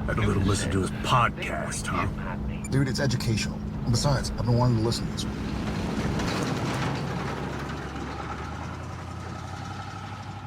Had a little listen to his podcast, huh? Dude, it's educational. And besides, I've been wanting to listen to this one.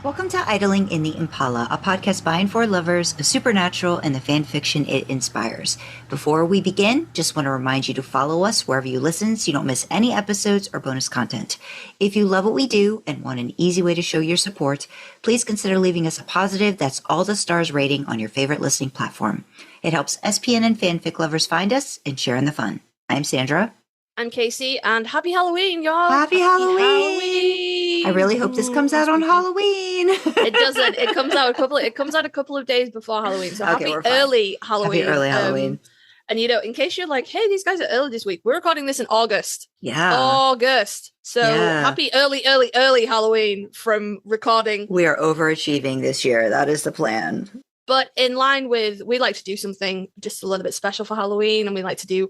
Welcome to Idling in the Impala, a podcast by and for lovers of supernatural and the fan fiction it inspires. Before we begin, just want to remind you to follow us wherever you listen so you don't miss any episodes or bonus content. If you love what we do and want an easy way to show your support, please consider leaving us a positive that's all the stars rating on your favorite listening platform. It helps SPN and fanfic lovers find us and share in the fun. I'm Sandra. I'm Kasey, and happy Halloween, y'all! Happy Halloween! I really hope this comes out on Halloween. It doesn't. It comes out a couple of days before Halloween. So okay, happy early Halloween. Happy early Halloween. And in case you're like, hey, these guys are early this week, we're recording this in August. Yeah. August. So happy early Halloween from recording. We are overachieving this year. That is the plan. But in line with, we like to do something just a little bit special for Halloween, and we like to do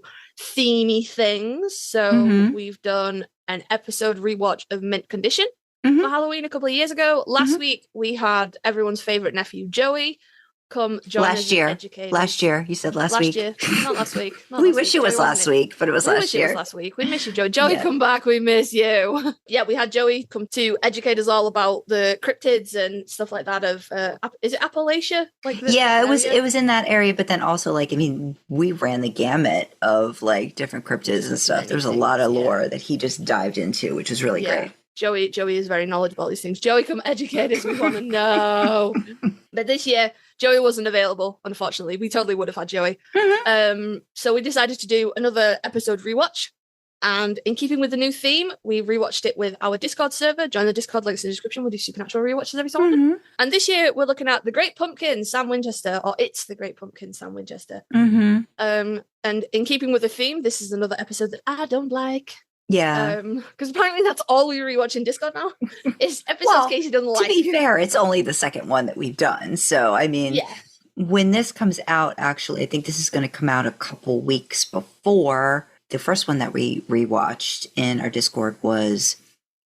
themey things. So we've done an episode rewatch of Mint Condition for Halloween a couple of years ago. Last week, we had everyone's favorite nephew, Joey, come join us. Last year. You said last week. Year. Not last week. We wish it was last week, but it was last year. It was last week. We miss you, Joey. Joey, come back. We miss you. Yeah, we had Joey come to educate us all about the cryptids and stuff like that of, is it Appalachia? It was in that area, but then also, we ran the gamut of, different cryptids and stuff. There's a lot of lore that he just dived into, which was really great. Joey is very knowledgeable about these things. Joey, come educate us. We want to know. But this year, Joey wasn't available, unfortunately. We totally would have had Joey. So we decided to do another episode rewatch. And in keeping with the new theme, we rewatched it with our Discord server. Join the Discord, links in the description. We do supernatural rewatches every so often. And this year, we're looking at The Great Pumpkin, Sam Winchester, or It's The Great Pumpkin, Sam Winchester. And in keeping with the theme, this is another episode that I don't like. Yeah. Because apparently that's all we rewatch in Discord now. Is episodes Kasey doesn't like. To be fair, it's only the second one that we've done. So, when this comes out, actually, I think this is going to come out a couple weeks before the first one that we rewatched in our Discord was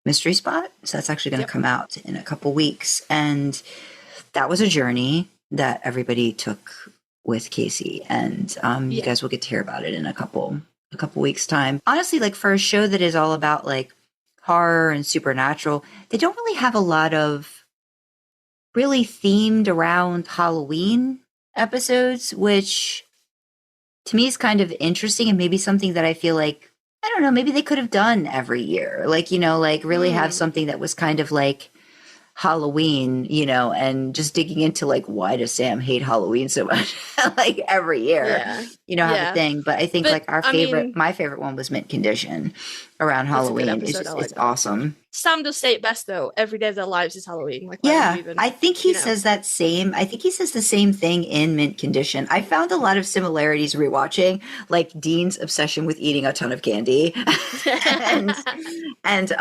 Mystery Spot. So that's actually going to come out in a couple weeks. And that was a journey that everybody took with Kasey. And you guys will get to hear about it in a couple weeks time. Honestly, for a show that is all about horror and supernatural, they don't really have a lot of really themed around Halloween episodes, which to me is kind of interesting and maybe something that I feel I don't know, maybe they could have done every year. Really have something that was kind of Halloween, and just digging into why does Sam hate Halloween so much? Every year, have a thing. But I think my favorite one was Mint Condition around Halloween. It's awesome. Sam does say it best though. Every day of their lives is Halloween. I think he says that same. I think he says the same thing in Mint Condition. I found a lot of similarities rewatching, Dean's obsession with eating a ton of candy, and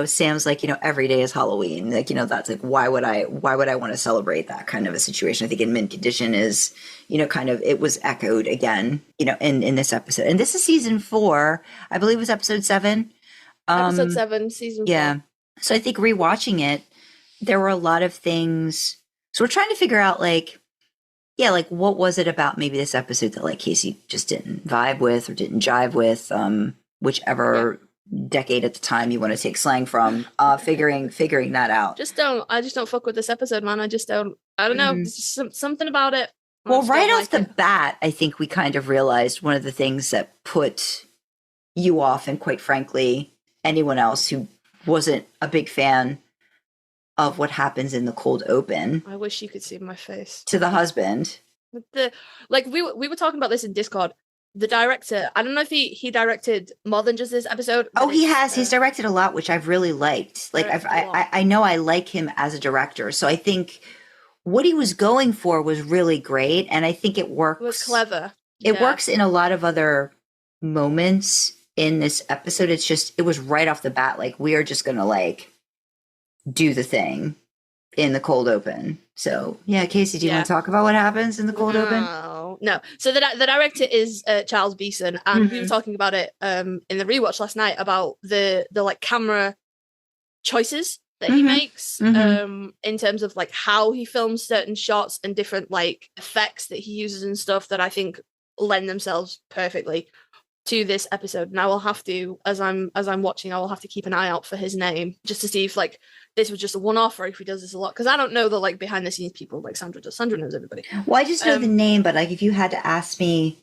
Sam's every day is Halloween. That's why would I want to celebrate that kind of a situation? I think in Mint Condition is, it was echoed again, in this episode. And this is season 4. I believe it was episode 7. Episode 7, season 4. Yeah. So I think rewatching it, there were a lot of things. So we're trying to figure out what was it about maybe this episode that Kasey just didn't vibe with or didn't jive with, whichever decade at the time you want to take slang from, figuring that out. I just don't fuck with this episode, man. I don't know. There's just something about it. Well, right off the bat, I think we kind of realized one of the things that put you off, and quite frankly, anyone else who wasn't a big fan of what happens in the cold open. I wish you could see my face. To the husband. We were talking about this in Discord. The director, I don't know if he directed more than just this episode. Oh, he has. He's directed a lot, which I've really liked. I know I like him as a director. So I think what he was going for was really great. And I think it works. It was clever. It works in a lot of other moments in this episode. It's just, it was right off the bat. We are just going to do the thing in the cold open. So yeah, Kasey, do you want to talk about what happens in the cold open? No. So the director is Charles Beeson, and we were talking about it in the rewatch last night about the camera choices that he makes in terms of like how he films certain shots and different like effects that he uses and stuff that I think lend themselves perfectly to this episode. And I will have to, as I'm watching, I will have to keep an eye out for his name just to see if like this was just a one-off or if he does this a lot, because I don't know the like behind the scenes people like Sandra does. Sandra knows everybody. Well, I just know the name, but like if you had to ask me,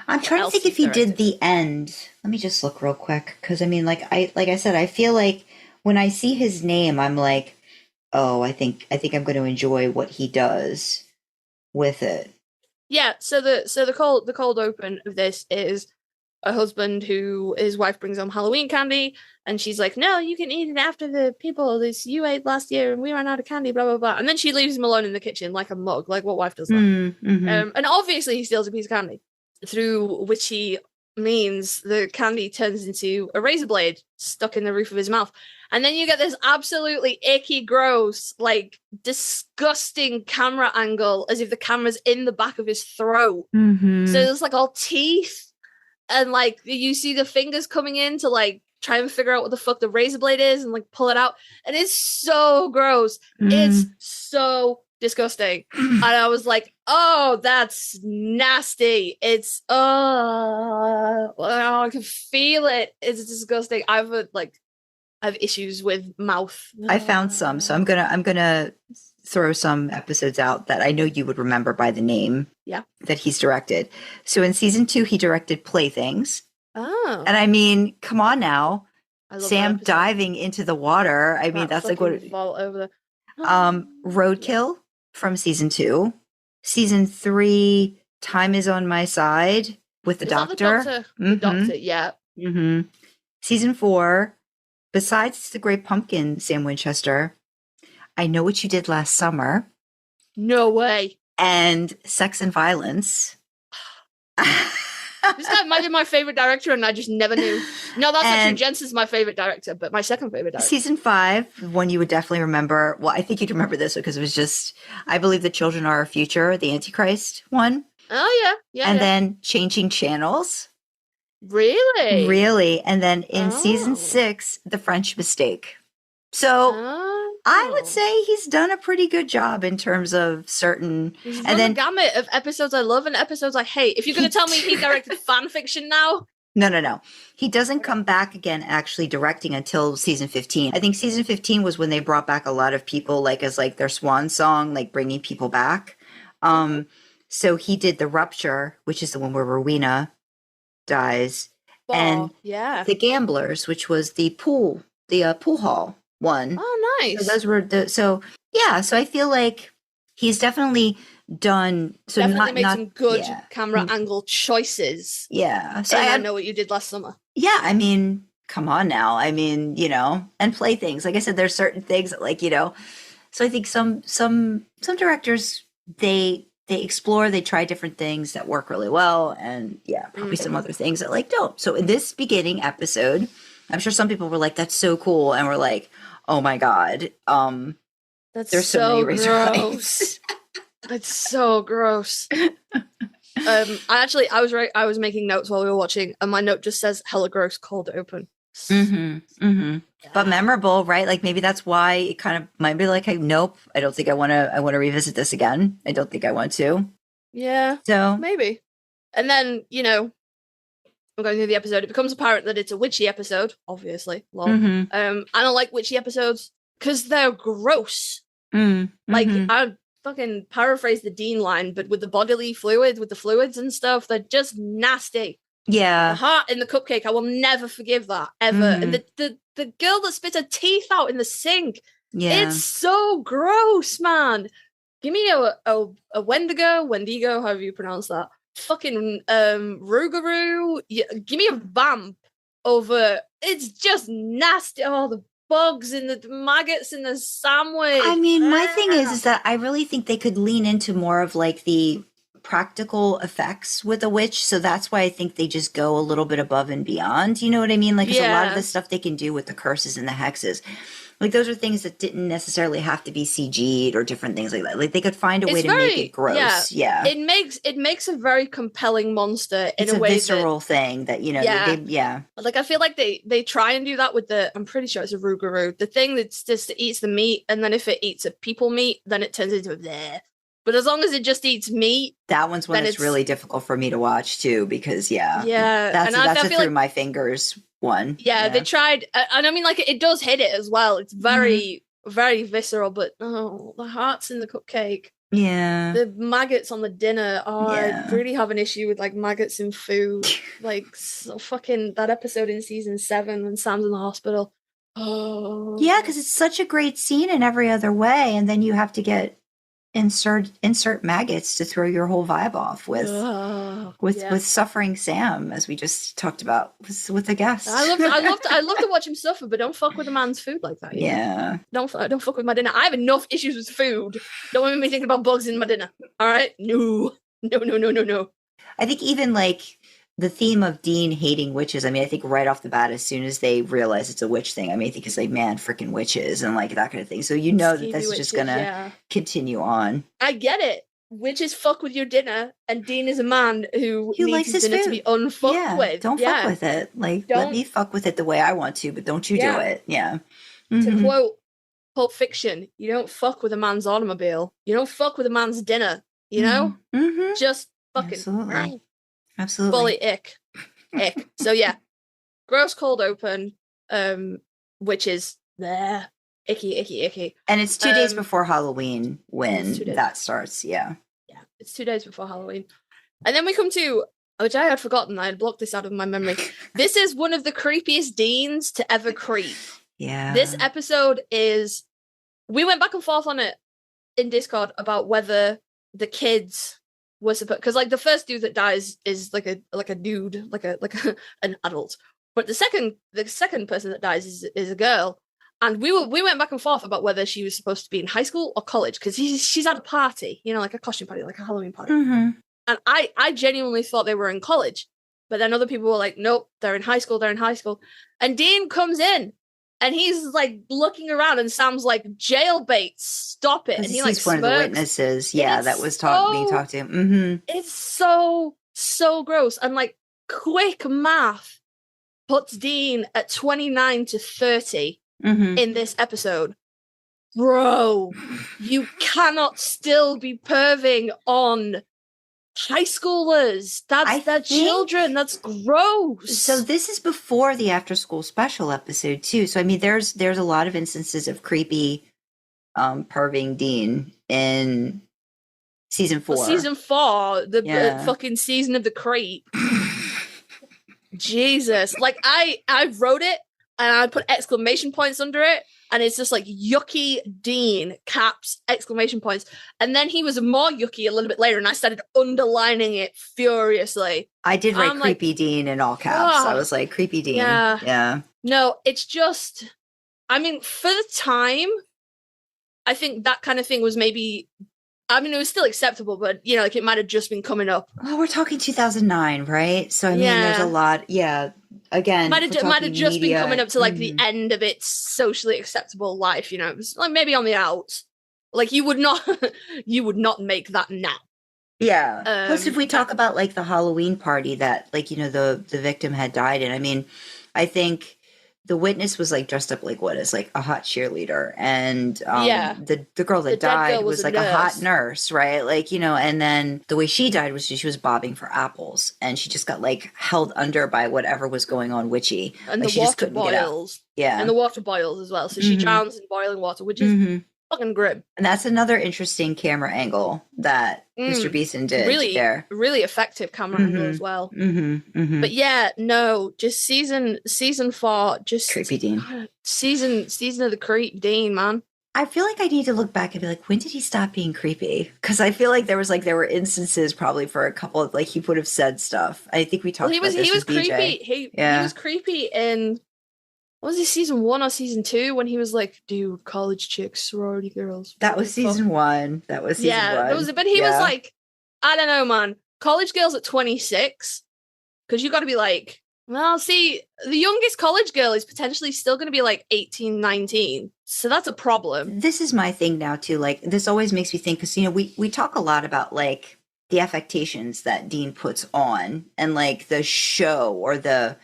I'm trying to think if he did the end. Let me just look real quick, because I mean, like I said, I feel like when I see his name, I'm like, oh, I think I'm going to enjoy what he does with it. Yeah. So the cold open of this is a husband who his wife brings home Halloween candy, and she's like, no, you can eat it after the people this you ate last year and we ran out of candy, blah blah blah, and then she leaves him alone in the kitchen like a mug. Like, what wife does that? And obviously he steals a piece of candy, through witchy means the candy turns into a razor blade stuck in the roof of his mouth, and then you get this absolutely icky, gross, like disgusting camera angle as if the camera's in the back of his throat. So it's like all teeth. And, like, you see the fingers coming in to, like, try and figure out what the fuck the razor blade is and, like, pull it out. And it's so gross. It's so disgusting. And I was like, oh, that's nasty. It's, I can feel it. It's disgusting. I have issues with mouth. I found some, so I'm gonna throw some episodes out that I know you would remember by the name. Yeah. That he's directed. So in season 2, he directed Playthings. Oh. And I mean, come on now. I love Sam diving into the water. I mean, that's like what vault over there. Roadkill from season 2. Season 3, Time Is on My Side with the Doctor. The Doctor, yeah. Season 4, besides The Great Pumpkin, Sam Winchester, I Know What You Did Last Summer. No way. And Sex and Violence. This guy might be my favorite director, and I just never knew. No, that's actually Jensen's my favorite director, but my second favorite director. Season 5, one you would definitely remember. Well, I think you'd remember this because it was just, I Believe the Children Are Our Future, the Antichrist one. Oh, yeah. And then Changing Channels. Really? Really. And then in season 6, The French Mistake. So I would say he's done a pretty good job in terms of certain. He's run the gamut of episodes I love and episodes I hate. If you're going to tell me he directed fan fiction now. No. He doesn't come back again actually directing until season 15. I think season 15 was when they brought back a lot of people like as like their swan song, like bringing people back. So he did The Rupture, which is the one where Rowena dies. And The Gamblers, which was the pool hall one. Oh, nice. So those were so I feel like he's definitely done made some good camera angle choices. Yeah. So I Know What You Did Last Summer. Yeah, I mean, come on now. I mean, and Playthings. Like I said, there's certain things that like, so I think some directors they explore, they try different things that work really well, and probably some other things that like don't. So in this beginning episode, I'm sure some people were like, that's so cool, and we're like, oh my god, there's so many razor blades. It's so gross. I was making notes while we were watching, and my note just says hella gross cold open. But memorable, right? Like maybe that's why it kind of might be like, hey, nope, I don't think I want to revisit this again. I don't think I want to. Yeah. So maybe. And then, I'm going through the episode. It becomes apparent that it's a witchy episode, obviously. Lol. I don't like witchy episodes because they're gross. Like, I fucking paraphrase the Dean line, but with the bodily fluids, with the fluids and stuff, they're just nasty. Yeah. The heart in the cupcake, I will never forgive that, ever. And the girl that spits her teeth out in the sink, it's so gross, man. Give me a Wendigo, however you pronounce that. Fucking Rougarou. Give me a vamp over. It's just nasty. Oh, the bugs and the maggots in the sandwich. I mean, my thing is that I really think they could lean into more of like the practical effects with a witch, so that's why I think they just go a little bit above and beyond. You know what I mean? Like, 'cause a lot of the stuff they can do with the curses and the hexes, Like, those are things that didn't necessarily have to be CG'd or different things like that. Like, they could find a way It's to very- make it gross. Yeah. It makes a very compelling monster in It's a way visceral thing that, you know, Yeah. Like, I feel like they try and do that with I'm pretty sure it's a Rougarou, the thing that's just eats the meat, and then if it eats a people meat, then it turns into a bleh. But as long as it just eats meat, that one's one then that's really difficult for me to watch too, because that's and that's I a feel through like my fingers one. they tried, and I mean, like, it does hit it as well. It's very very visceral, but the hearts in the cupcake. Yeah. The maggots on the dinner. I really have an issue with, like, maggots in food. Like, so fucking that episode in season 7 when Sam's in the hospital. Oh. Yeah, because it's such a great scene in every other way, and then you have to get insert maggots to throw your whole vibe off with suffering Sam, as we just talked about with the guest. I love to watch him suffer, but don't fuck with a man's food like that. Yeah. Don't fuck with my dinner. I have enough issues with food. Don't want me thinking about bugs in my dinner. All right? No. I think even like the theme of Dean hating witches, I mean, I think right off the bat, as soon as they realize it's a witch thing, I mean, I think it's like, man, freaking witches and like that kind of thing. So you know that that's just gonna continue on. I get it. Witches fuck with your dinner, and Dean is a man who needs likes his his dinner food. to be unfucked with. Don't fuck with it. Like, let me fuck with it the way I want to, but don't you do it. Yeah. To quote Pulp Fiction, you don't fuck with a man's automobile. You don't fuck with a man's dinner. You know? Mm-hmm. Just fucking... Absolutely. Fully ick. So yeah. Gross cold open, which is there. Icky. And it's 2 days before Halloween when that starts, yeah. Yeah, it's 2 days before Halloween. And then we come to, which I had forgotten, I had blocked this out of my memory. This is one of the creepiest Deans to ever creep. Yeah. This episode is, we went back and forth on it in Discord about whether the kids were supposed, because like the first dude that dies is like a dude, like an adult. But the second person that dies is a girl. And we went back and forth about whether she was supposed to be in high school or college, because she's at a party, you know, like a costume party, like a Halloween party. Mm-hmm. And I genuinely thought they were in college, but then other people were like, nope, they're in high school. And Dean comes in and he's like looking around, and Sam's like, jailbait, stop it. And he like he's one of the witnesses, that was being talked to him. Mm-hmm. It's so gross. And like, quick math puts Dean at 29 to 30. In this episode. Bro, you cannot still be perving on high schoolers. That's children. That's gross. So this is before the after school special episode too. So I mean, there's a lot of instances of creepy perving Dean in season 4. Well, season 4, the fucking season of the creep. Jesus. Like, I wrote it and I put exclamation points under it, and it's just like yucky Dean, caps, exclamation points. And then he was more yucky a little bit later, and I started underlining it furiously. I did write creepy Dean in all caps. I was like, creepy Dean. Yeah. No, it's just, I mean, for the time, I think that kind of thing was maybe, I mean, it was still acceptable, but, you know, like, it might have just been coming up. Well, we're talking 2009, right? So, I mean, there's a lot, again, might have just been coming up to like the end of its socially acceptable life, you know. It was like maybe on the outs. Like, you would not make that now. Yeah. Plus, if we talk about like the Halloween party that, like, you know, the victim had died in, I mean, I think the witness was like dressed up like as like a hot cheerleader, and the girl that died was like a hot nurse, right? Like, you know, and then the way she died was she was bobbing for apples, and she just got like held under by whatever was going on witchy, and like, the water boils, and the water boils as well, so she drowns in boiling water, which is fucking grim. And that's another interesting camera angle that Mr. Beeson did there. Really effective camera angle as well. But yeah, no, just season 4, just creepy Dean. Season of the creep Dean, man. I feel like I need to look back and be like, when did he stop being creepy? Because I feel like there were instances probably for a couple of, like, he would have said stuff. I think we talked about this. He was with creepy. BJ. He was creepy in, what was he, season 1 or season 2, when he was like, dude, college chicks, sorority girls. That was season 1. That was season 1. But he was like, I don't know, man. College girls at 26, because you got to be like, Well, see, the youngest college girl is potentially still going to be like 18, 19. So that's a problem. This is my thing now, too. Like, this always makes me think, because, you know, we talk a lot about, like, the affectations that Dean puts on and, like, the show or the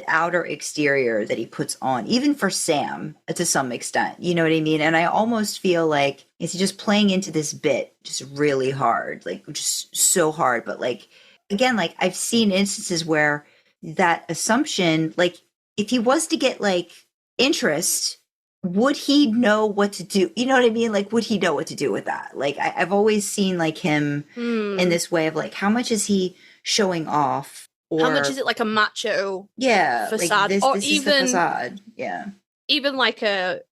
outer exterior that he puts on, even for Sam, to some extent. You know what I mean? And I almost feel like, is he just playing into this bit just really hard? Like, just so hard. But, like, again, like, I've seen instances where that assumption, like, if he was to get, like, interest, would he know what to do? You know what I mean? Like, would he know what to do with that? Like, I've always seen, like, him in this way of, like, how much is he showing off? Or, how much is it like a macho facade? Like this or is even the facade. Yeah. Even like a,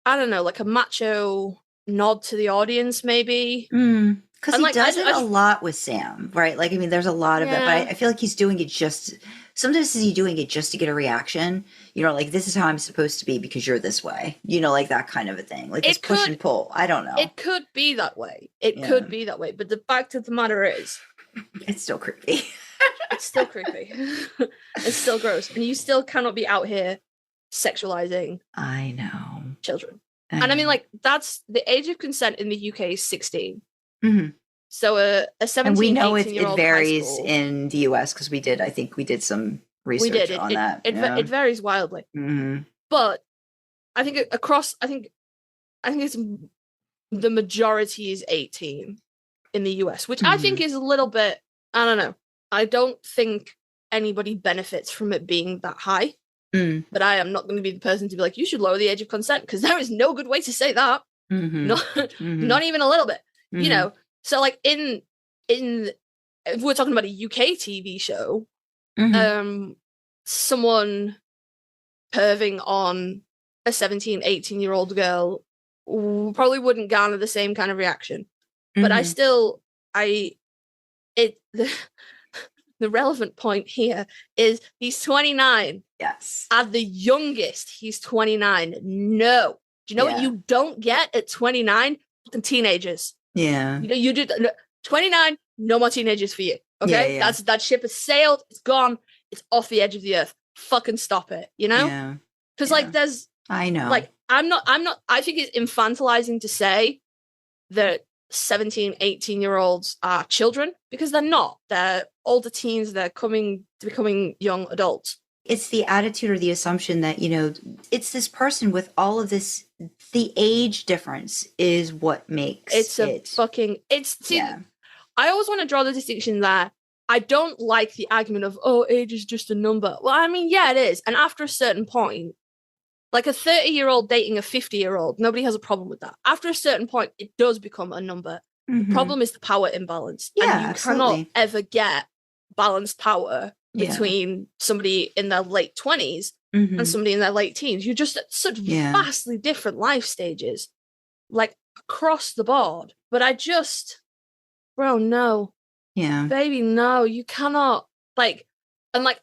I don't know, like a macho nod to the audience, maybe. Because he like, does it a lot with Sam, right? Like, I mean, there's a lot of it, but I feel like he's doing it just, sometimes is he doing it just to get a reaction? You know, like, this is how I'm supposed to be because you're this way. You know, like that kind of a thing. Like, this push and pull. I don't know. It could be that way. It could be that way. But the fact of the matter is, it's still creepy. It's still creepy. It's still gross. And you still cannot be out here sexualizing children. And I mean, like, that's the age of consent in the UK is 16. So a 17, and we know it varies school, in the US because I think we did some research on that. It varies wildly. But I think I think it's the majority is 18 in the US, which I think is a little bit, I don't know. I don't think anybody benefits from it being that high. But I am not going to be the person to be like, you should lower the age of consent, because there is no good way to say that. Not even a little bit. You know, so like in if we're talking about a UK TV show, someone perving on a 17, 18-year-old girl probably wouldn't garner the same kind of reaction. But the relevant point here is he's 29. Yes. At the youngest, he's 29. No. Do you know what you don't get at 29? Fucking teenagers. Yeah. You know, you do 29, no more teenagers for you. Okay? Yeah. That ship has sailed, it's gone, it's off the edge of the earth. Fucking stop it, you know? Yeah. Because like there's I know. Like I'm not I think it's infantilizing to say that 17, 18-year-olds are children, because they're not. They're older teens, they're becoming young adults. It's the attitude or the assumption that, you know, it's this person with all of this, the age difference is what makes I always want to draw the distinction that I don't like the argument of, oh, age is just a number. Well, I mean, yeah, it is. And after a certain point, like a 30-year-old dating a 50-year-old, nobody has a problem with that. After a certain point, it does become a number. The problem is the power imbalance. Yeah, and you cannot ever get balanced power between somebody in their late 20s and somebody in their late teens. You're just at such vastly different life stages, like across the board. But I just, bro, no. Yeah. Baby, no, you cannot, like, and like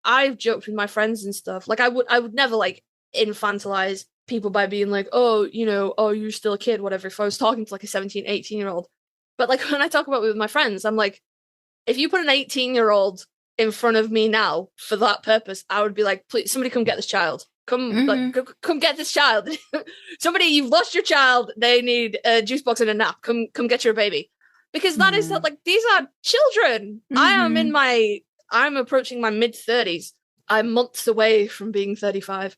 I've joked with my friends and stuff. Like I would never like infantilize people by being like, oh, you know, oh, you're still a kid, whatever, if I was talking to like a 17, 18-year-old. But like when I talk about it with my friends, I'm like, if you put an 18-year-old in front of me now for that purpose, I would be like, please, somebody come get this child. Come get this child. Somebody, you've lost your child. They need a juice box and a nap. Come get your baby. Because that is not like, these are children. I'm approaching my mid-30s. I'm months away from being 35.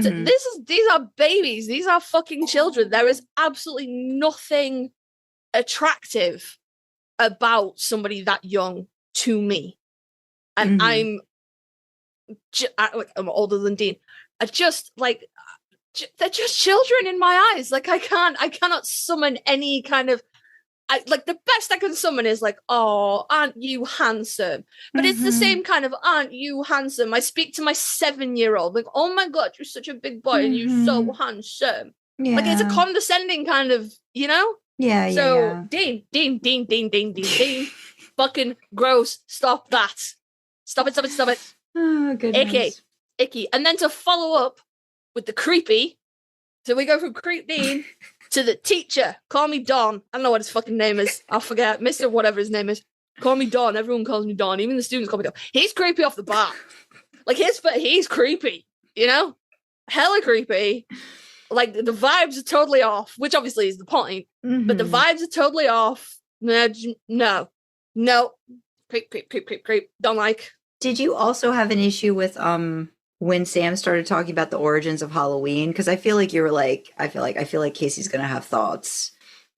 So these are babies. These are fucking children. There is absolutely nothing attractive about somebody that young to me. And I'm older than Dean. I just like, they're just children in my eyes. Like I cannot summon any kind of, like the best I can summon is like, oh, aren't you handsome? But it's the same kind of, aren't you handsome? I speak to my 7-year-old like, oh my God, you're such a big boy and you're so handsome. Yeah. Like it's a condescending kind of, you know? Yeah. So Dean. Fucking gross. Stop that. Stop it. Oh, goodness. Icky. And then to follow up with the creepy, so we go from Creep Dean to the teacher. Call me Don. I don't know what his fucking name is. I'll forget. Mr. whatever his name is. Call me Don. Everyone calls me Don. Even the students call me Don. He's creepy off the bat. Like, he's creepy, you know? Hella creepy. Like, the vibes are totally off, which obviously is the point. But the vibes are totally off. No. Creep. Don't like. Did you also have an issue with when Sam started talking about the origins of Halloween? Because I feel like you were like, I feel like Kasey's gonna have thoughts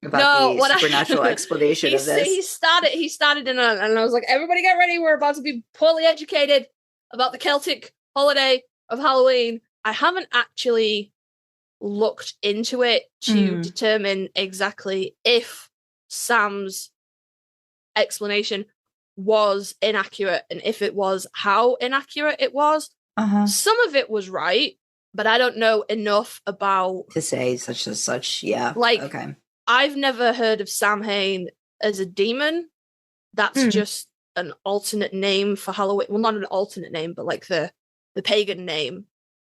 about the supernatural explanation of this. He started and I was like, everybody get ready, we're about to be poorly educated about the Celtic holiday of Halloween. I haven't actually looked into it to determine exactly if Sam's explanation was inaccurate, and if it was, how inaccurate it was. Some of it was right, but I don't know enough about to say such as such. Yeah, like, okay. I've never heard of Samhain as a demon. That's just an alternate name for Halloween. Well, not an alternate name, but like the pagan name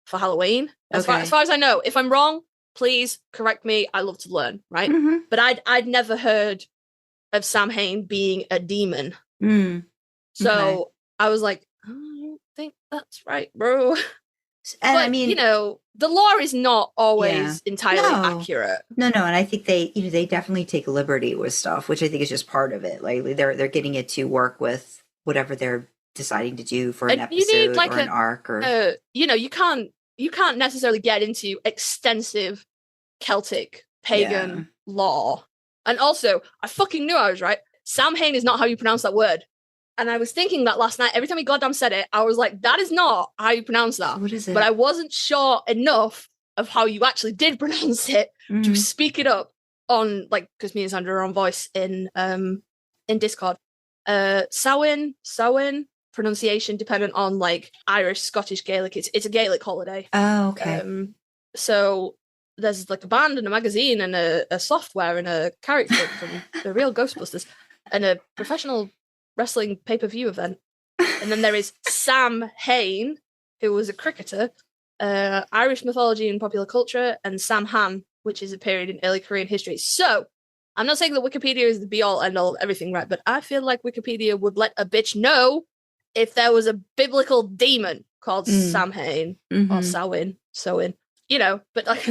for Halloween. As far as I know. If I'm wrong, please correct me. I love to learn, right? But I'd never heard of Samhain being a demon. So I was like, I don't think that's right, bro. And but, I mean, you know, the lore is not always entirely accurate. No, and I think they definitely take liberty with stuff, which I think is just part of it. Like they're getting it to work with whatever they're deciding to do for an episode or an arc, or you know, you can't necessarily get into extensive Celtic pagan lore. And also, I fucking knew I was right. Samhain is not how you pronounce that word. And I was thinking that last night. Every time he goddamn said it, I was like, that is not how you pronounce that. What is it? But I wasn't sure enough of how you actually did pronounce it to speak it up on, like, because me and Sandra are on voice in Discord. Samhain, pronunciation dependent on, like, Irish, Scottish, Gaelic. It's a Gaelic holiday. Oh, okay. So there's like a band and a magazine and a software and a character from the real Ghostbusters and a professional wrestling pay-per-view event. And then there is Sam Hain, who was a cricketer, Irish mythology and popular culture, and Samhain, which is a period in early Korean history. So I'm not saying that Wikipedia is the be-all end-all of everything, right? But I feel like Wikipedia would let a bitch know if there was a biblical demon called Samhain or Samhain. You know, but like,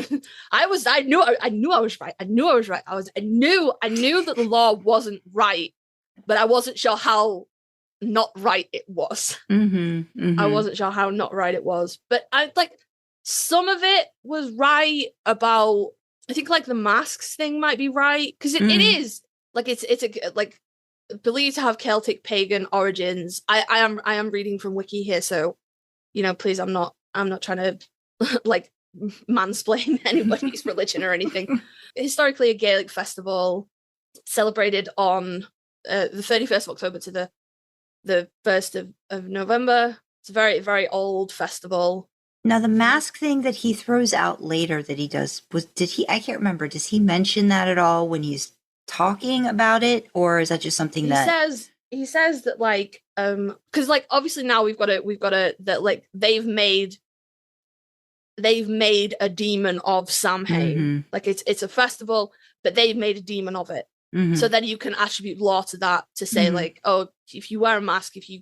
I knew I was right. I knew that the law wasn't right, but I wasn't sure how not right it was. I wasn't sure how not right it was, but I like some of it was right about. I think like the masks thing might be right because it is like it's a like believed to have Celtic pagan origins. I am reading from Wiki here, so you know, please, I'm not trying to like mansplain anybody's religion or anything. Historically, a Gaelic festival celebrated on the 31st of October to the 1st of November. It's a very, very old festival. Now, the mask thing that he throws out later that he does, I can't remember, does he mention that at all when he's talking about it? Or is that just something he says that like, because like, obviously now we've got that like they've made a demon of Samhain. Like it's a festival, but they've made a demon of it. So then you can attribute law to that to say like, oh, if you wear a mask, if you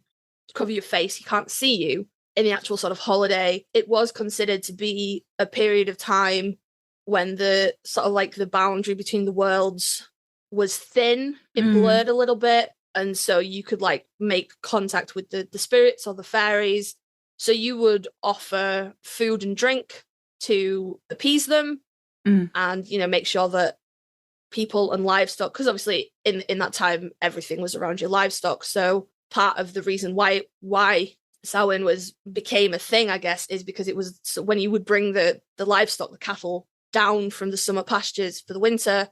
cover your face, he can't see you. In the actual sort of holiday, it was considered to be a period of time when the sort of like the boundary between the worlds was thin. It blurred a little bit. And so you could like make contact with the spirits or the fairies. So you would offer food and drink to appease them and, you know, make sure that people and livestock, because obviously in that time, everything was around your livestock. So part of the reason why Samhain became a thing, I guess, is because it was when you would bring the livestock, the cattle, down from the summer pastures for the winter,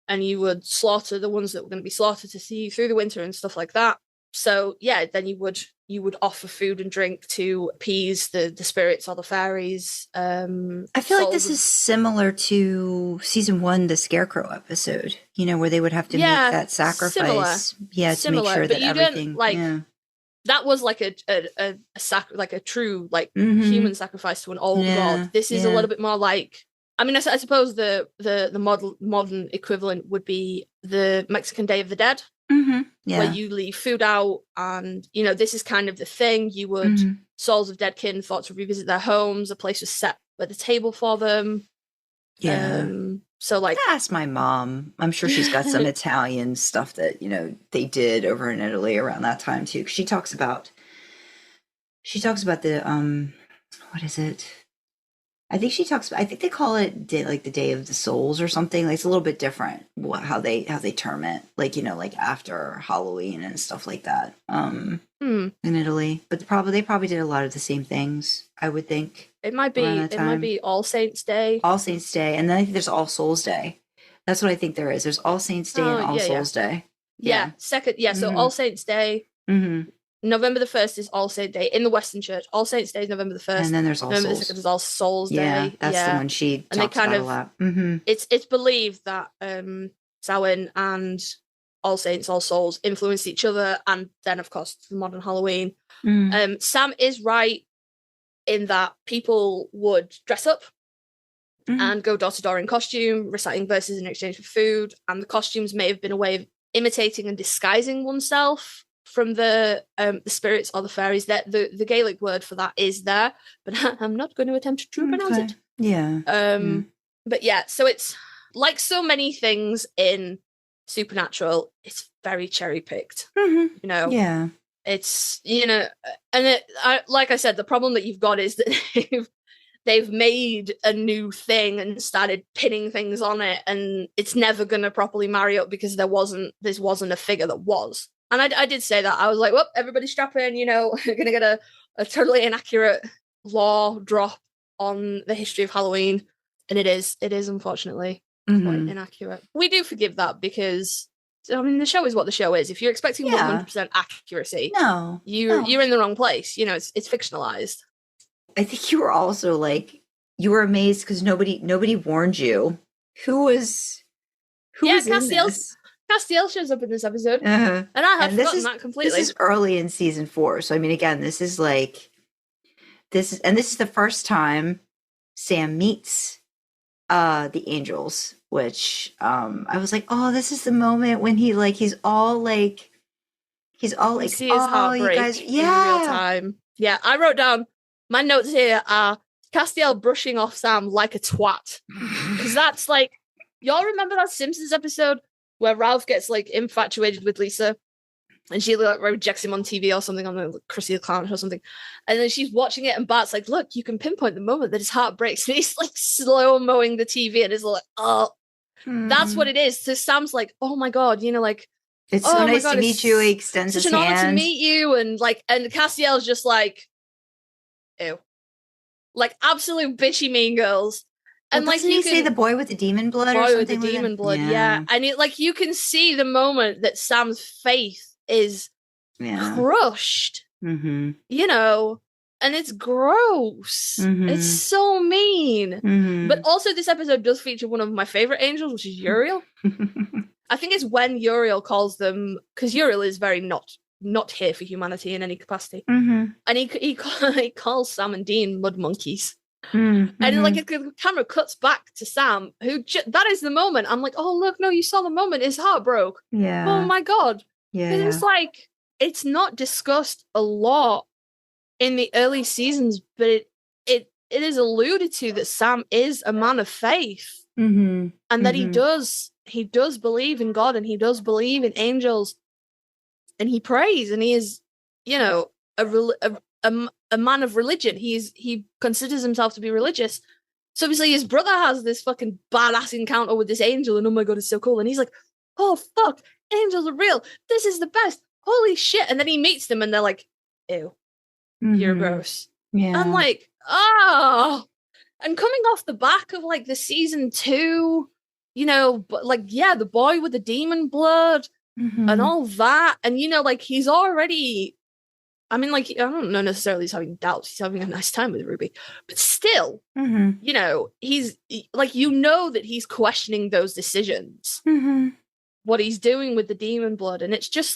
and you would slaughter the ones that were going to be slaughtered to see you through the winter and stuff like that. So yeah, then you would offer food and drink to appease the spirits or the fairies. I feel like this is similar to season 1, the Scarecrow episode. You know, where they would have to make that sacrifice. Similar, to make sure that everything. That was like a true like human sacrifice to an old god. This is a little bit more like, I mean, I suppose the modern equivalent would be the Mexican Day of the Dead, Yeah. where you leave food out, and this is kind of the thing. You would souls of dead kin thought to revisit their homes. A place was set at the table for them. Yeah. So like, ask my mom. I'm sure she's got some Italian stuff that they did over in Italy around that time too. 'Cause she talks about the what is it? I think they call it the Day of the Souls or something. Like, it's a little bit different how they term it. Like, like after Halloween and stuff like that. In Italy. But they probably did a lot of the same things, I would think. It might be All Saints Day. All Saints Day, and then I think there's All Souls Day. That's what I think there is. There's All Saints Day and All Souls Day. Yeah. Second, so All Saints Day. November the 1st is All Saints Day in the Western Church. All Saints Day is November the 1st. And then there's All November Souls. the 2nd is All Souls Day. Yeah, that's the one she talks about a lot. It's believed that Samhain and All Saints, All Souls influenced each other, and then of course the modern Halloween. Sam is right in that people would dress up and go door to door in costume, reciting verses in exchange for food, and the costumes may have been a way of imitating and disguising oneself from the spirits or the fairies. That the Gaelic word for that is there, but I'm not going to attempt to pronounce it. Yeah. But yeah, so it's like so many things in Supernatural, it's very cherry picked. Yeah. It's and like I said, the problem that you've got is that they've made a new thing and started pinning things on it, and it's never going to properly marry up because this wasn't a figure that was. And I did say that. I was like, well, everybody strap in, gonna get a totally inaccurate lore drop on the history of Halloween. And it is unfortunately quite inaccurate. We do forgive that because, the show is what the show is. If you're expecting 100% accuracy, you're in the wrong place. It's fictionalized. I think you were also you were amazed because nobody warned you. Who was in this? Castiel shows up in this episode, and I have forgotten that completely. This is early in season 4, so again, this is the first time Sam meets the angels, which I was like, oh, this is the moment when he's all like, you see his heartbreak, you guys, in real time. Yeah, I wrote down my notes here are Castiel brushing off Sam like a twat, because that's y'all remember that Simpsons episode where Ralph gets infatuated with Lisa and she rejects him on TV or something, on the Krusty the Clown or something, and then she's watching it and Bart's like, look, you can pinpoint the moment that his heart breaks, and he's slow mowing the TV and is oh, that's what it is. So Sam's like, oh my god, it's so nice to meet you. He extends his hand. Such an honor to meet you, and Castiel's just ew, absolute bitchy mean girls. And doesn't he say the boy with the demon blood or something? Boy with the demon blood, yeah. And you can see the moment that Sam's faith is crushed. And it's gross. It's so mean. But also this episode does feature one of my favorite angels, which is Uriel. I think it's when Uriel calls them, because Uriel is very not here for humanity in any capacity. And he calls Sam and Dean mud monkeys. And the camera cuts back to Sam, who that is the moment. I'm like, oh look, no, you saw the moment. His heart broke. Yeah. Oh my god. Yeah. It's it's not discussed a lot in the early seasons, but it is alluded to that Sam is a man of faith, and that he does believe in God, and he does believe in angels, and he prays, and he is, a man of religion. He considers himself to be religious. So obviously his brother has this fucking badass encounter with this angel, and oh my god, it's so cool. And he's like, oh fuck, angels are real. This is the best. Holy shit. And then he meets them and they're like, ew, you're gross. Yeah. I'm like, oh. And coming off the back of the season 2, but the boy with the demon blood and all that. And he's already, I don't know necessarily he's having doubts. He's having a nice time with Ruby. But still, he's that he's questioning those decisions. What he's doing with the demon blood. And it's just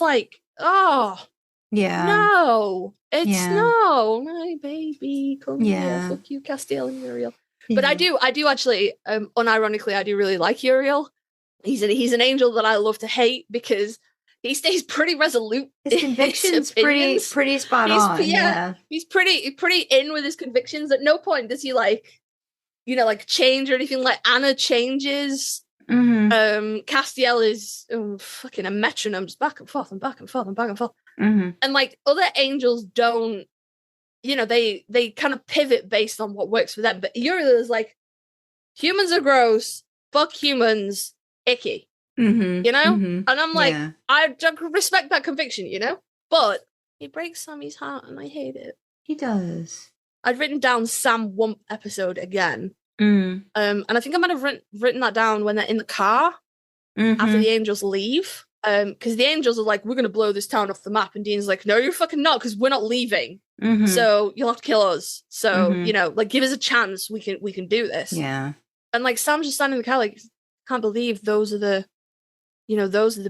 oh, yeah. No. It's no. My baby. Come here. Fuck you, Castiel and Uriel. Yeah. But I do actually, unironically, I do really like Uriel. He's an angel that I love to hate because he stays pretty resolute. His convictions pretty spot on. Yeah. He's pretty in with his convictions. At no point does he like, like change or anything. Like Anna changes. Castiel is fucking a metronome, just back and forth and back and forth and back and forth. And like other angels don't, they kind of pivot based on what works for them. But Uriel is like, humans are gross, fuck humans, icky. And I'm like, I respect that conviction, but he breaks Sammy's heart and I hate it. He does. I'd written down Sam Wump episode again. And I think I might have written that down when they're in the car after the angels leave. Because the angels are like, we're going to blow this town off the map. And Dean's like, no, you're fucking not, because we're not leaving. So you'll have to kill us. So, like, give us a chance. We can do this. Yeah. And like, Sam's just standing in the car like, can't believe those are the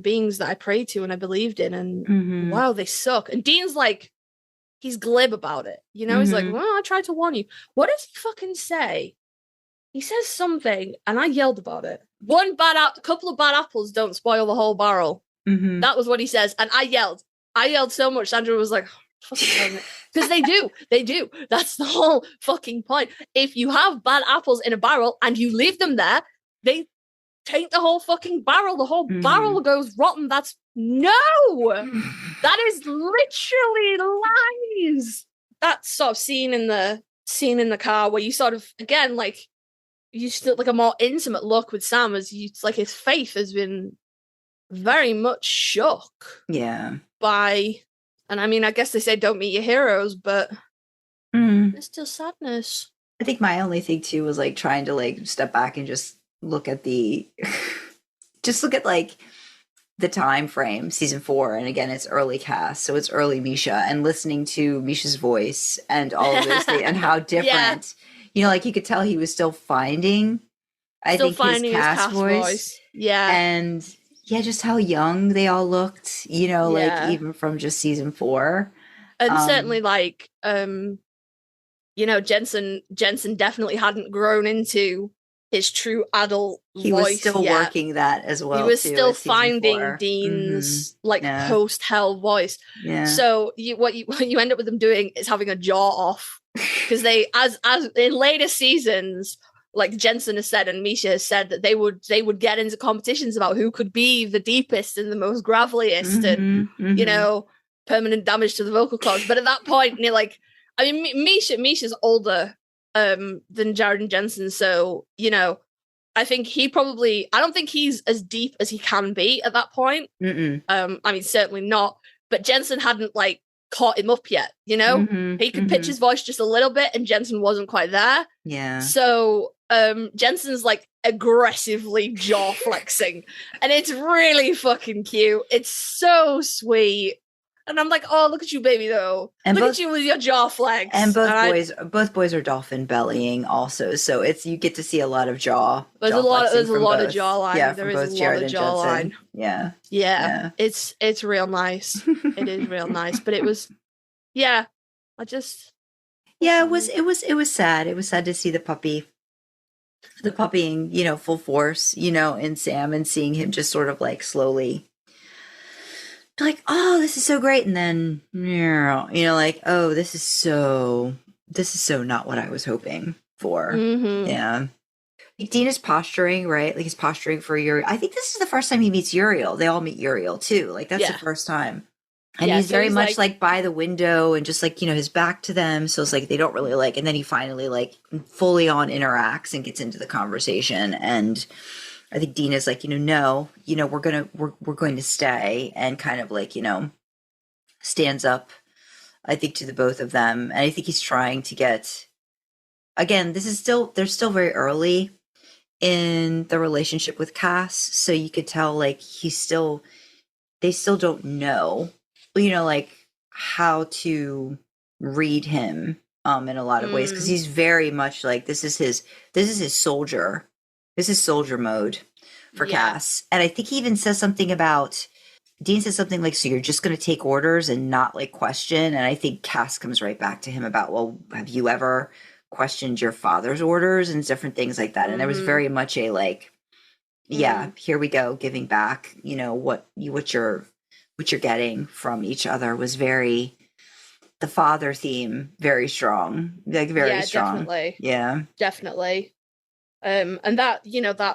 beings that I prayed to and I believed in. And wow, they suck. And Dean's like, he's glib about it. He's like, well, I tried to warn you. What does he fucking say? He says something, and I yelled about it. A couple of bad apples don't spoil the whole barrel. That was what he says, and I yelled. I yelled so much, Sandra was like, fucking because they do. That's the whole fucking point. If you have bad apples in a barrel and you leave them there, they taint the whole fucking barrel. The whole barrel goes rotten. That is literally lies. That sort of scene in the car where you sort of, again, like, you still like a more intimate look with Sam as it's like his faith has been very much shook. Yeah. And I mean, I guess they say don't meet your heroes, but there's still sadness. I think my only thing too was like trying to like step back and just look at like the time frame, season 4, and again it's early cast, so it's early Misha, and listening to Misha's voice and all of those things and how different. Like you could tell he was still finding his cast voice. Yeah. And just how young they all looked, like even from just season 4. And certainly like, Jensen definitely hadn't grown into his true adult voice. He was still working that as well. He was still finding Dean's post-hell voice. Yeah. So what you end up with them doing is having a jaw off. Because they, as in later seasons, like Jensen has said and Misha has said that they would get into competitions about who could be the deepest and the most graveliest and permanent damage to the vocal cords. But at that point, you're like, I mean, Misha's older than Jared and Jensen, so I think I don't think he's as deep as he can be at that point. I mean, certainly not. But Jensen hadn't like caught him up yet, he could pitch his voice just a little bit and Jensen wasn't quite there. Yeah. So Jensen's like aggressively jaw flexing and it's really fucking cute. It's so sweet. And I'm like, oh, look at you, baby, though. And look at you with your jaw flex. And both boys are dolphin bellying also, so you get to see a lot of jaw. There's a lot of jawline. Yeah, there is a lot of jawline. Yeah. It's real nice. It is real nice, but it was, it was sad. It was sad to see the puppying, full force, in Sam, and seeing him just sort of like slowly. Like, oh, this is so great, and then like, oh, this is so not what I was hoping for. Yeah, like Dean is posturing, right? Like he's posturing for Uriel. I think this is the first time he meets Uriel. They all meet Uriel too. Like that's the first time, and he's very much like by the window and just like his back to them. So it's like they don't really like, and then he finally like fully on interacts and gets into the conversation. And I think Dean is like, no, we're going to stay, and kind of like, stands up, I think, to the both of them. And I think he's trying to get, again, they're still very early in the relationship with Cass. So you could tell like they still don't know, like how to read him in a lot of ways. 'Cause he's very much like, this is his soldier. This is soldier mode for Cass. And I think he even says something about, Dean says something like, so you're just going to take orders and not like question. And I think Cass comes right back to him about, well, have you ever questioned your father's orders and different things like that? And there was very much a like, here we go, giving back, what what you're getting from each other was the father theme, very strong, like very strong. Definitely. Yeah, definitely. And that,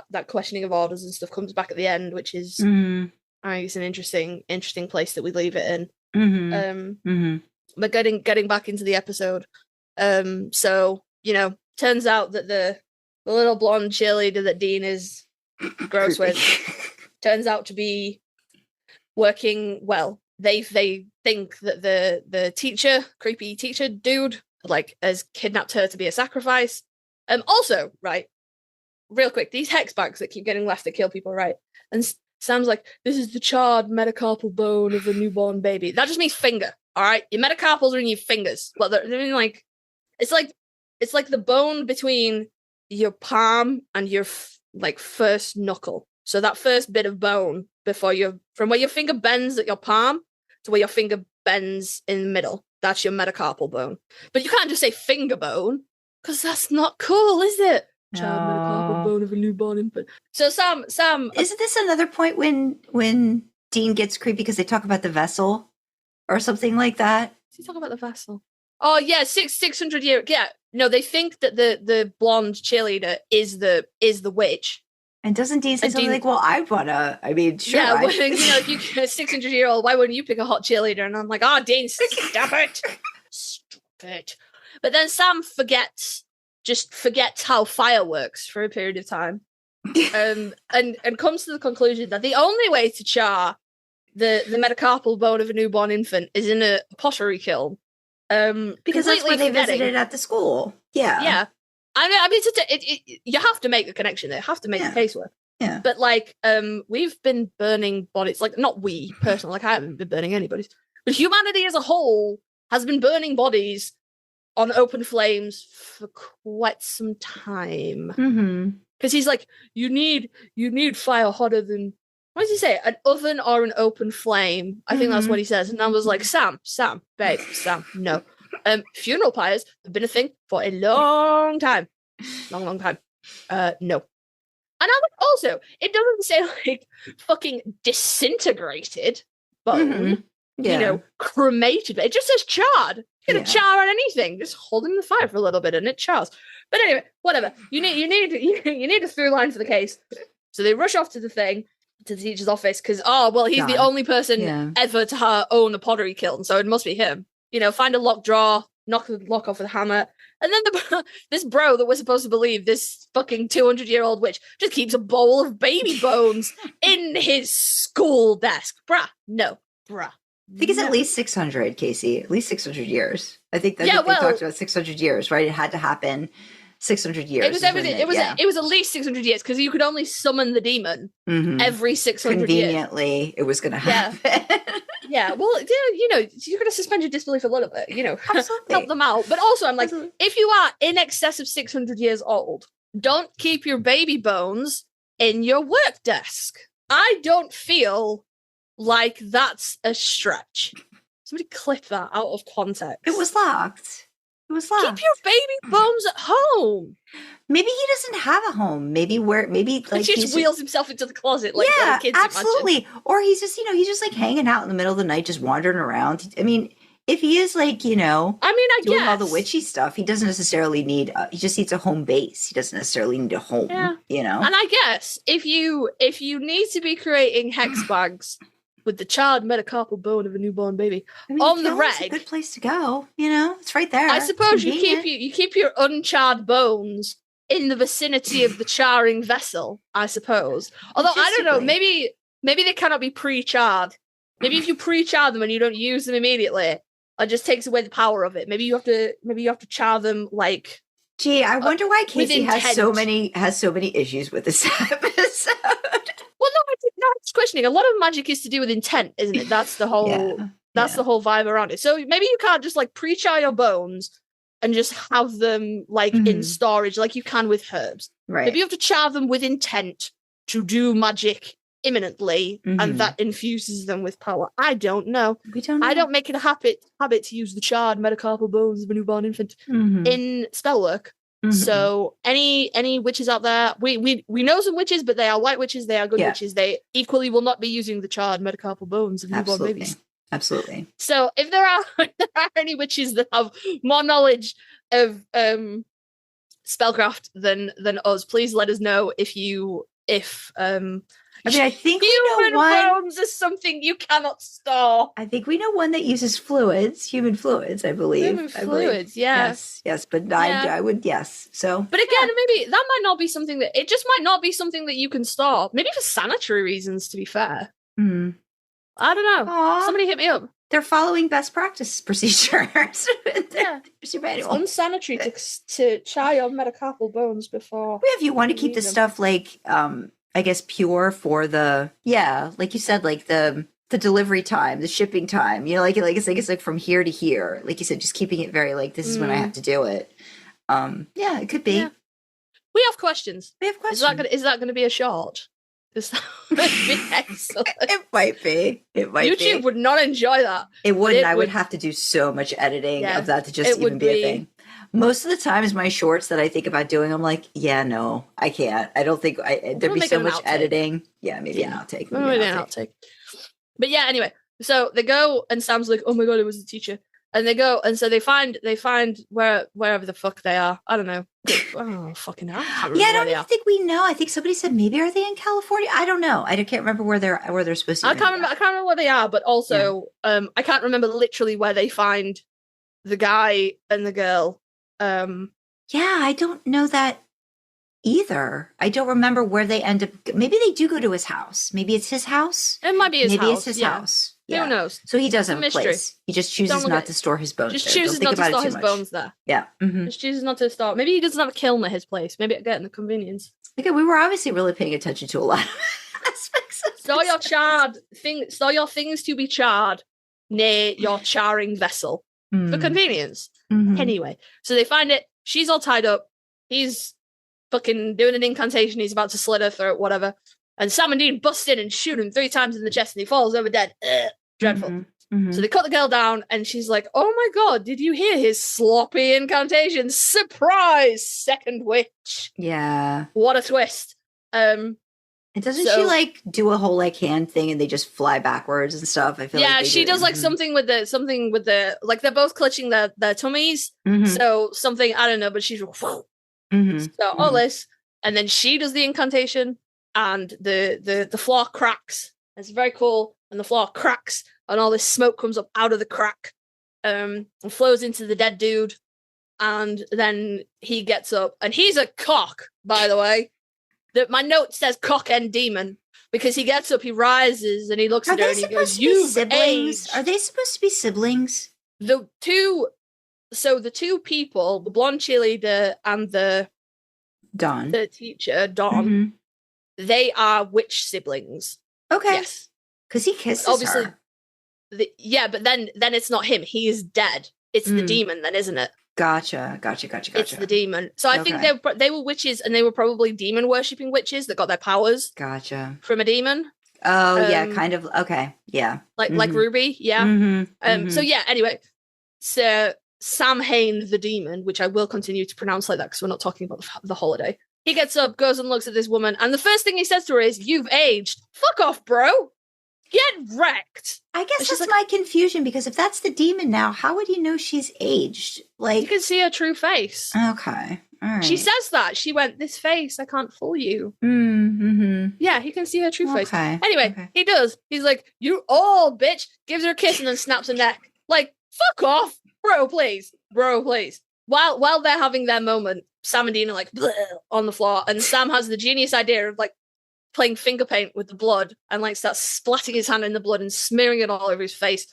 that questioning of orders and stuff comes back at the end, which is, I think it's an interesting place that we leave it in. But getting back into the episode, so turns out that the little blonde cheerleader that Dean is gross with turns out to be working well. They think that the creepy teacher dude, has kidnapped her to be a sacrifice. Also, right, real quick, these hex bags that keep getting left that kill people, right? And Sam's like, this is the charred metacarpal bone of a newborn baby. That just means finger, all right? Your metacarpals are in your fingers. Well, it's like the bone between your palm and your first knuckle. So that first bit of bone from where your finger bends at your palm to where your finger bends in the middle. That's your metacarpal bone. But you can't just say finger bone, because that's not cool, is it? Child metacarpal bone of a newborn infant. So Sam, isn't this another point when Dean gets creepy because they talk about the vessel or something like that? Does he talk about the vessel? Oh yeah, 600 years. Yeah, no, they think that the blonde cheerleader is the witch. And doesn't Dean say something like, well, I wanna, I mean, sure. Yeah, well, if you're a 600-year-old, why wouldn't you pick a hot cheerleader? And I'm like, oh, Dean, stop it. Stop it. But then Sam forgets how fire works for a period of time. And comes to the conclusion that the only way to char the metacarpal bone of a newborn infant is in a pottery kiln. Because that's where they visited at the school. Yeah. Yeah. I mean, you have to make a connection there. You have to make the case work. Yeah. But we've been burning bodies. Not we personally. I haven't been burning anybody's. But humanity as a whole has been burning bodies on open flames for quite some time. Because he's like, you need fire hotter than, what does he say? An oven or an open flame. I think that's what he says. And I was like, Sam, babe, Sam, no. Funeral pyres have been a thing for a long time. Long time. No. And I'm like, also, it doesn't say fucking disintegrated bone, cremated. It just says charred. You can char on anything. Just hold it in the fire for a little bit and it chars. But anyway, whatever. You need a through line for the case. So they rush off to the teacher's office because, he's the only person ever to own a pottery kiln, so it must be him. Find a locked drawer, knock the lock off with a hammer, and then this bro that we're supposed to believe, this fucking 200-year-old witch, just keeps a bowl of baby bones in his school desk. Bruh. I think it's at least 600, Kasey. At least 600 years. I think they talked about 600 years, right? It had to happen 600 years. It was everything. It was at least 600 years because you could only summon the demon every 600 Conveniently, years. It was going to happen. Yeah. Well, you're going to suspend your disbelief a little bit, Absolutely. Help them out. But also, I'm like, if you are in excess of 600 years old, don't keep your baby bones in your work desk. I don't feel like that's a stretch. Somebody clip that out of context. It was locked. Keep your baby bones at home. Maybe he doesn't have a home. Maybe he just wheels himself into the closet like the kids absolutely. Imagine. Or he's just hanging out in the middle of the night, just wandering around. I mean, if he is I guess doing all the witchy stuff, he doesn't necessarily need. He just needs a home base. He doesn't necessarily need a home. Yeah. And I guess if you need to be creating hex bags with the charred metacarpal bone of a newborn baby on the reg, a good place to go. It's right there. I suppose you keep your uncharred bones in the vicinity of the charring vessel. I suppose. Although I don't know, maybe they cannot be pre-charred. Maybe if you pre-char them and you don't use them immediately, it just takes away the power of it. Maybe you have to char them like. Gee, I wonder why Kasey has so many issues with this episode. Well, no, it's questioning. A lot of magic is to do with intent, isn't it? That's the whole the whole vibe around it. So maybe you can't just pre-char your bones and just have them in storage like you can with herbs. Right. Maybe you have to char them with intent to do magic imminently, and that infuses them with power. I don't know. We don't know. I don't make it a habit to use the charred metacarpal bones of a newborn infant in spell work. So any witches out there, we know some witches, but they are white witches. They are good witches. They equally will not be using the charred metacarpal bones of newborn babies. Absolutely. So if there are any witches that have more knowledge of spellcraft than us, please let us know I think human we know one. bones is something you cannot store. I think we know one that uses human fluids, I believe. Human fluids, yeah. Yes, but I would, yes. So, but again, maybe that might not be something it just might not be something that you can store. Maybe for sanitary reasons, to be fair. I don't know. Aww. Somebody hit me up. They're following best practice procedures. It's unsanitary to char your metacarpal bones before. If you want to keep the stuff like, I guess, pure for the, like you said, like the delivery time, the shipping time, it's like from here to here. Like you said, just keeping it very like, this is when I have to do it. It could be. Yeah. We have questions. Is that going to be a short? That would be excellent. It might be. YouTube would not enjoy that. It wouldn't. I would have to do so much editing of that to just even be a thing. Most of the times, my shorts that I think about doing, I'm like, no, I can't. I don't think there'd be so much editing. Yeah, maybe an outtake. Maybe an outtake. But yeah, anyway, so they go and Sam's like, oh my god, it was the teacher. And they go, and so they find wherever the fuck they are. I don't know. Oh, fucking hell. I don't even think we know. I think somebody said maybe are they in California? I don't know. I can't remember where they're supposed to be. I can't remember where they are, but also I can't remember literally where they find the guy and the girl. I don't know that either. I don't remember where they end up. Maybe they do go to his house. Maybe it's his house. It might be his house. Maybe it's his house. Yeah. Who knows? So he doesn't have a place. He just chooses not to store his bones. Just chooses not to store his bones there. Yeah. Mm-hmm. Just chooses not to store. Maybe he doesn't have a kiln at his place. Maybe getting the convenience. Okay, we were obviously really paying attention to a lot of aspects of store your things to be charred near your charring vessel for convenience. Mm-hmm. Anyway, so they find it. She's all tied up. He's fucking doing an incantation. He's about to slit her throat, whatever. And Sam and Dean bust in and shoot him 3 times in the chest, and he falls over dead. Dreadful. Mm-hmm. So they cut the girl down, and she's like, "Oh my god, did you hear his sloppy incantation? Surprise, second witch!" Yeah. What a twist. And doesn't she like do a whole like hand thing, and they just fly backwards and stuff? I feel like she does like something with the like they're both clutching their tummies. Mm-hmm. So something I don't know, but she's all this, and then she does the incantation. And the floor cracks. It's very cool. And the floor cracks, and all this smoke comes up out of the crack, and flows into the dead dude. And then he gets up, and he's a cock, by the way. My note says cock and demon because he gets up, he rises, and he looks at her, and he goes, "You've aged." Are they supposed to be siblings? The two people, the blonde cheerleader and the teacher, Dawn. Mm-hmm. They are witch siblings. Okay. Yes. Because he kisses obviously, her. But then it's not him. He is dead. It's the demon then, isn't it? Gotcha. It's the demon. So I think they were witches, and they were probably demon-worshipping witches that got their powers from a demon. Oh, yeah, kind of. Okay, yeah. Like Ruby, yeah. Mm-hmm. So yeah, anyway. So Samhain the demon, which I will continue to pronounce like that because we're not talking about the holiday. He gets up, goes and looks at this woman, and the first thing he says to her is, "You've aged. Fuck off, bro. Get wrecked." I guess that's my confusion, because if that's the demon now, how would he know she's aged? Like, you can see her true face. Okay. All right. She says that. She went, "This face, I can't fool you." Mm-hmm. Yeah, he can see her true face. Anyway, he does. He's like, "You old bitch." Gives her a kiss and then snaps her neck. Like, fuck off, bro, please. While they're having their moment, Sam and Dean are like on the floor, and Sam has the genius idea of like playing finger paint with the blood and like starts splatting his hand in the blood and smearing it all over his face.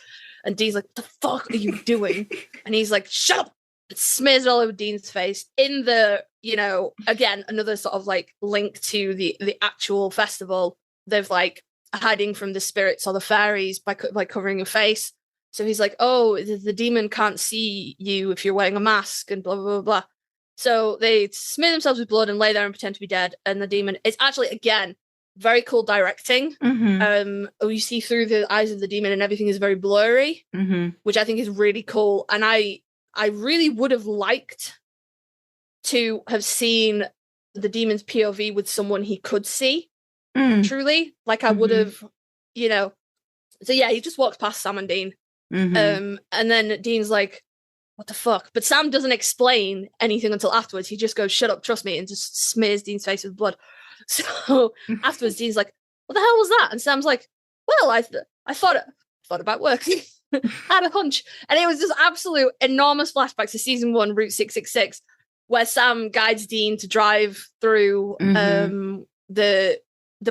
And Dean's like, "What the fuck are you doing?" And he's like, "Shut up!" It smears it all over Dean's face. In the, again, another sort of like link to the actual festival. They've like hiding from the spirits or the fairies by covering your face. So he's like, "Oh, the demon can't see you if you're wearing a mask," and blah, blah, blah, blah. So they smear themselves with blood and lay there and pretend to be dead. And the demon, it's actually, again, very cool directing. Mm-hmm. You see through the eyes of the demon and everything is very blurry, which I think is really cool. And I really would have liked to have seen the demon's POV with someone he could see truly, like I would have, you know. So yeah, he just walks past Sam and Dean, and then Dean's like, "What the fuck?" But Sam doesn't explain anything until afterwards. He just goes, "Shut up, trust me," and just smears Dean's face with blood. So afterwards, Dean's like, "What the hell was that?" And Sam's like, "Well, I thought about working." Had a hunch, and it was just absolute enormous flashbacks to season 1, Route 666, where Sam guides Dean to drive through the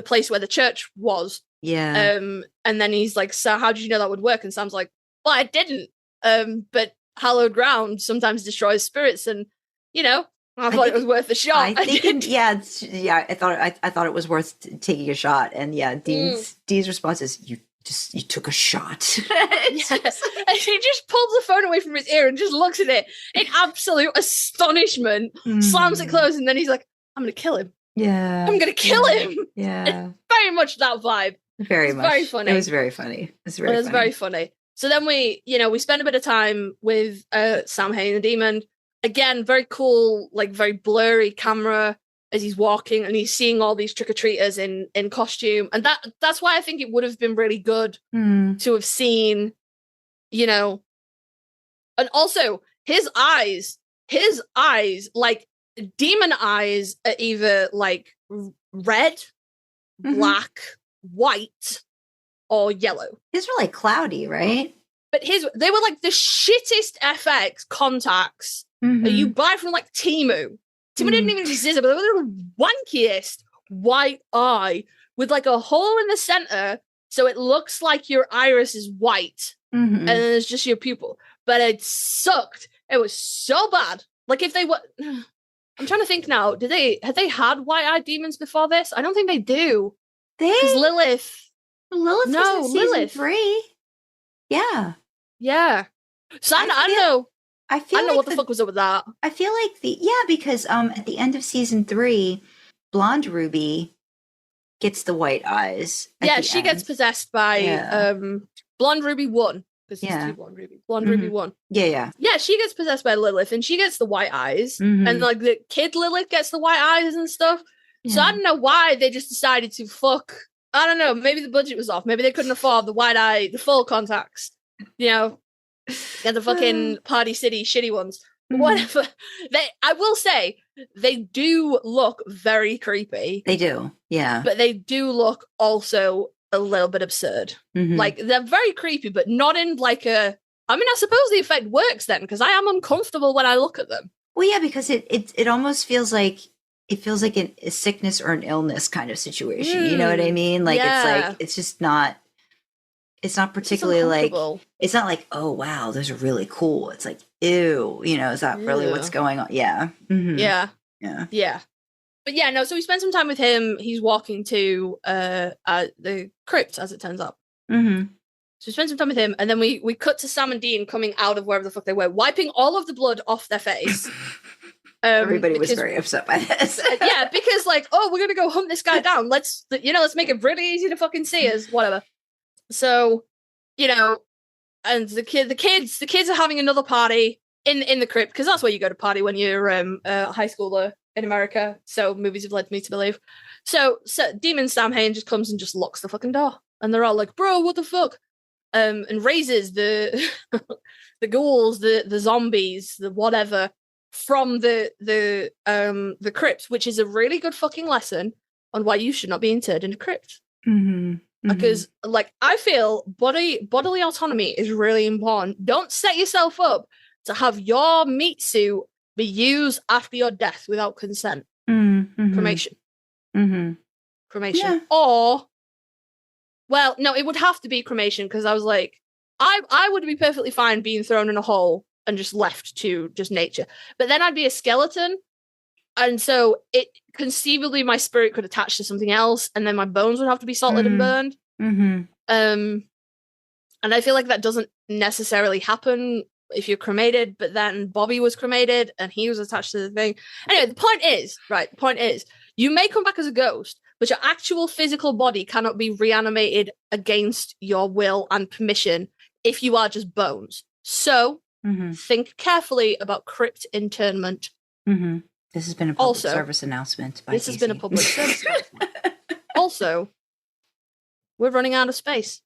place where the church was. Yeah. And then he's like, "So how did you know that would work?" And Sam's like, "Well, I didn't. But hallowed ground sometimes destroys spirits, and you know, I thought it was worth a shot." I think, I thought it was worth taking a shot, and Dean's response is, "You took a shot." And he just pulls the phone away from his ear and just looks at it in absolute astonishment, slams it closed, and then he's like, "I'm gonna kill him. Yeah, I'm gonna kill him." Yeah, it's very much that vibe. Very much. Very funny. It was very funny. Very funny. So then we spend a bit of time with Samhain the demon. Again, very cool, like very blurry camera as he's walking, and he's seeing all these trick-or-treaters in costume. And that's why I think it would have been really good to have seen, you know. And also his eyes, like demon eyes, are either like red, black, white, or yellow. His were like cloudy, right? But they were like the shittest FX contacts that you buy from like Temu. Temu didn't even exist, but they were the wankiest white eye with like a hole in the center, so it looks like your iris is white, and then it's just your pupil. But it sucked. It was so bad. Like if they were, I'm trying to think now. Had they had white-eyed demons before this? I don't think they do. Because Lilith was in season 3. Yeah. So I don't know. I don't know what the fuck was up with that. I feel like because at the end of season 3, Blonde Ruby gets the white eyes. Yeah, she gets possessed by Blonde Ruby 1. Blonde Ruby 1. Yeah, she gets possessed by Lilith, and she gets the white eyes, and like the kid Lilith gets the white eyes and stuff. So I don't know why they just decided to fuck. I don't know. Maybe the budget was off. Maybe they couldn't afford the white eye, the full contacts. You know, get the fucking Party City shitty ones. Whatever. I will say they do look very creepy. They do, yeah. But they do look also a little bit absurd. Like they're very creepy, but not in like a. I mean, I suppose the effect works then because I am uncomfortable when I look at them. Well, yeah, because it almost feels like. It feels like a sickness or an illness kind of situation. You know what I mean? Like it's like it's just not. It's not particularly like. It's not like, oh wow, those are really cool. It's like, ew, you know, is that really what's going on? Yeah. Yeah. But yeah, no. So we spend some time with him. He's walking to the crypt, as it turns out. So we spend some time with him, and then we cut to Sam and Dean coming out of wherever the fuck they were, wiping all of the blood off their face. Everybody was very upset by this. Because like, oh, we're gonna go hunt this guy down. Let's make it really easy to fucking see us, whatever. So, you know, and the kids are having another party in the crypt because that's where you go to party when you're a high schooler in America. So movies have led me to believe. So Demon Samhain just comes and just locks the fucking door, and they're all like, "Bro, what the fuck?" And raises the the ghouls, the zombies, the whatever. From the crypt, which is a really good fucking lesson on why you should not be interred in a crypt. Because, like, I feel bodily autonomy is really important. Don't set yourself up to have your meat suit be used after your death without consent. Cremation. Cremation. Yeah. Or, well, no, it would have to be cremation because I was like, I would be perfectly fine being thrown in a hole and just left to just nature. But then I'd be a skeleton. And so it conceivably my spirit could attach to something else, and then my bones would have to be salted and burned. And I feel like that doesn't necessarily happen if you're cremated, but then Bobby was cremated and he was attached to the thing. Anyway, the point is, you may come back as a ghost, but your actual physical body cannot be reanimated against your will and permission if you are just bones. So think carefully about crypt internment. This has been a public Also, service announcement by This has been a Kasey. public service announcement. Also, we're running out of space.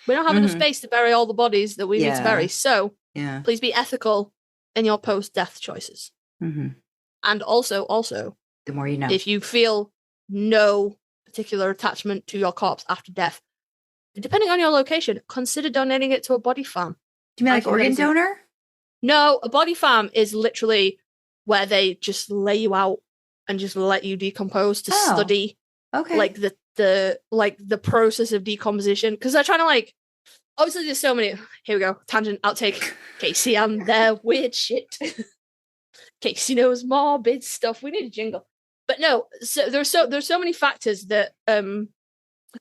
We don't have enough space to bury all the bodies that we need to bury. So please be ethical in your post-death choices. And also, the more you know. If you feel no particular attachment to your corpse after death, depending on your location, consider donating it to a body farm. Do you mean like organ donor? No, a body farm is literally where they just lay you out and just let you decompose to study like the process of decomposition. Because they're trying to like, obviously there's so many, here we go, tangent, outtake, Kasey and their weird shit. Kasey knows morbid stuff. We need a jingle. But no, so there's so many factors that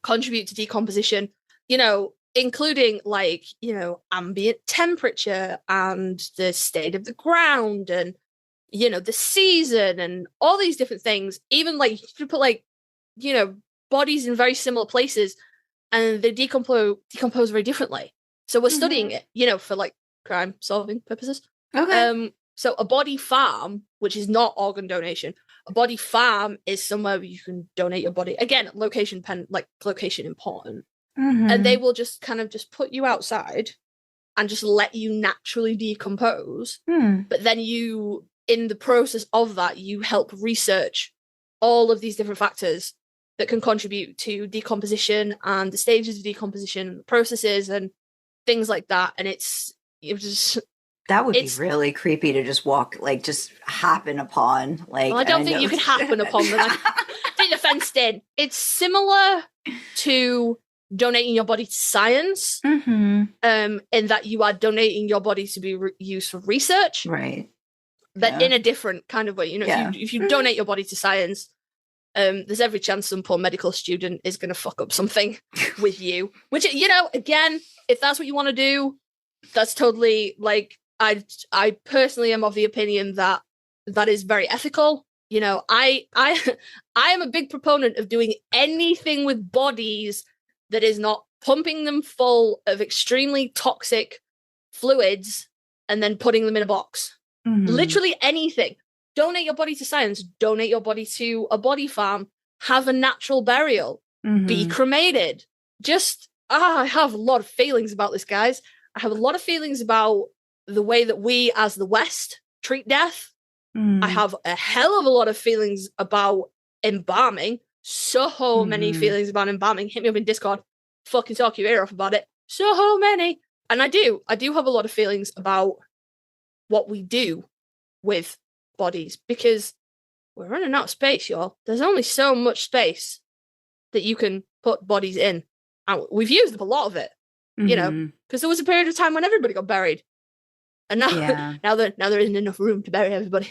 contribute to decomposition, you know, including like, you know, ambient temperature and the state of the ground and, you know, the season and all these different things. Even like you put like, you know, bodies in very similar places and they decompose very differently. So we're studying it, you know, for like crime solving purposes. Okay. So a body farm, which is not organ donation, a body farm is somewhere where you can donate your body. Again, location important. And they will just kind of just put you outside and just let you naturally decompose. But then you, in the process of that, you help research all of these different factors that can contribute to decomposition and the stages of decomposition and the processes and things like that. And it's just... That would be really creepy to just walk, like, just happen upon. Like, well, I don't think you can happen upon them. I think they're fenced in. It's similar to donating your body to science, in that you are donating your body to be used for research, right? But in a different kind of way. You know, if you donate your body to science, there's every chance some poor medical student is going to fuck up something with you. Which, you know, again, if that's what you want to do, that's totally like. I personally am of the opinion that that is very ethical. You know, I am a big proponent of doing anything with bodies that is not pumping them full of extremely toxic fluids and then putting them in a box. Literally anything. Donate your body to science. Donate your body to a body farm. Have a natural burial. Be cremated. Just, I have a lot of feelings about this, guys. I have a lot of feelings about the way that we as the West treat death. I have a hell of a lot of feelings about embalming. So many feelings about embalming. Hit me up in Discord. Fucking talk your ear off about it. So many. And I do have a lot of feelings about what we do with bodies because we're running out of space, y'all. There's only so much space that you can put bodies in. And we've used up a lot of it, you know, because there was a period of time when everybody got buried. And now, now there isn't enough room to bury everybody.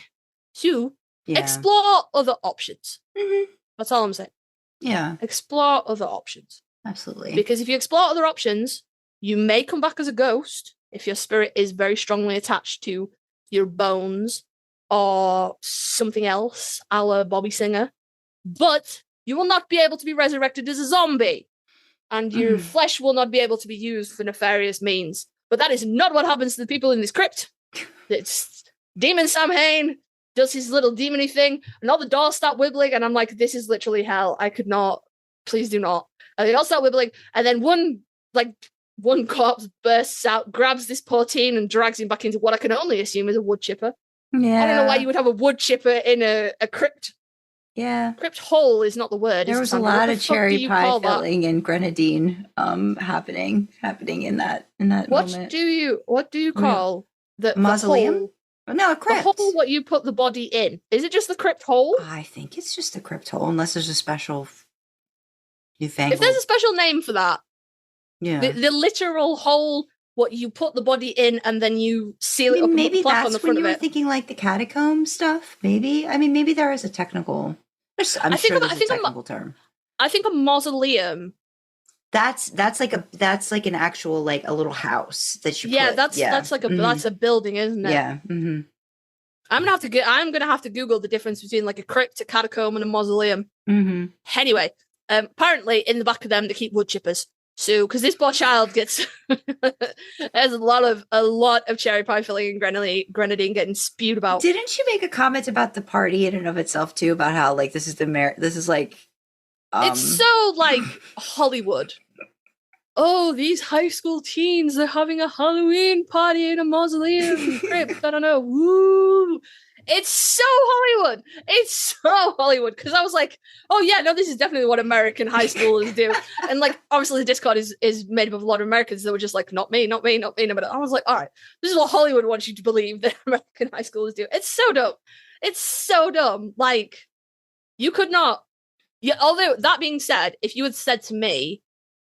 So explore other options. That's all I'm saying. Yeah. Explore other options. Absolutely. Because if you explore other options, you may come back as a ghost if your spirit is very strongly attached to your bones or something else, a la Bobby Singer. But you will not be able to be resurrected as a zombie. And your flesh will not be able to be used for nefarious means. But that is not what happens to the people in this crypt. It's Demon Samhain does his little demony thing, and all the doors start wibbling, and I'm like, this is literally hell. I could not. Please do not. And they all start wibbling, and then one corpse bursts out, grabs this poor teen, and drags him back into what I can only assume is a wood chipper. Yeah. I don't know why you would have a wood chipper in a crypt. Yeah. Crypt hole is not the word. There was a lot of cherry pie filling and grenadine happening in that moment. What do you call the mausoleum? The hole? No, a crypt. The hole what you put the body in. Is it just the crypt hole? I think it's just the crypt hole, unless there's a special newfangled. If there's a special name for that. Yeah. The literal hole what you put the body in and then you seal it up maybe and put the plaque that's on the front when you of were it. thinking like the catacomb stuff. Maybe. I mean, maybe there is a technical. I'm sure there's a technical term. I think a mausoleum. That's like an actual like a little house that you. Yeah, that's like that's a building, isn't it? Yeah. I'm gonna have to Google the difference between like a crypt, a catacomb, and a mausoleum. Anyway, apparently in the back of them they keep wood chippers. Sue, because this poor child gets there's a lot of cherry pie filling and grenadine getting spewed about. Didn't you make a comment about the party in and of itself too, about how like this is like it's so like Hollywood. Oh, these high school teens, they're having a Halloween party in a mausoleum crypt. I don't know. Woo! It's so Hollywood. It's so Hollywood. Because I was like, oh yeah, no, this is definitely what American high schoolers do. And like, obviously the Discord is made up of a lot of Americans that were just like, not me. But I was like, all right, this is what Hollywood wants you to believe that American high schoolers do. It's so dumb. It's so dumb. Like, you could not. Yeah. Although that being said, if you had said to me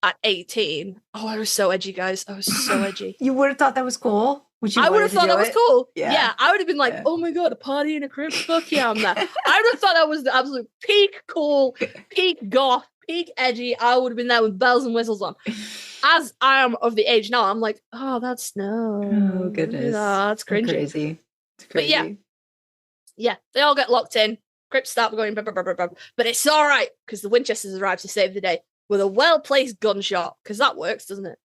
at 18, oh, I was so edgy, guys. I was so edgy. You would have thought that was cool. I would have thought that was cool. Yeah. I would have been like, oh my God, a party in a crypt. Fuck yeah, I'm there. I would have thought that was the absolute peak cool, peak goth, peak edgy. I would have been there with bells and whistles on. As I am of the age now, I'm like, oh, that's no. Oh, goodness. No, that's cringy. Crazy. It's crazy. But yeah, they all get locked in. Crypts start going, blah, blah, blah, blah, blah. But it's all right because the Winchesters arrive to save the day with a well-placed gunshot, because that works, doesn't it?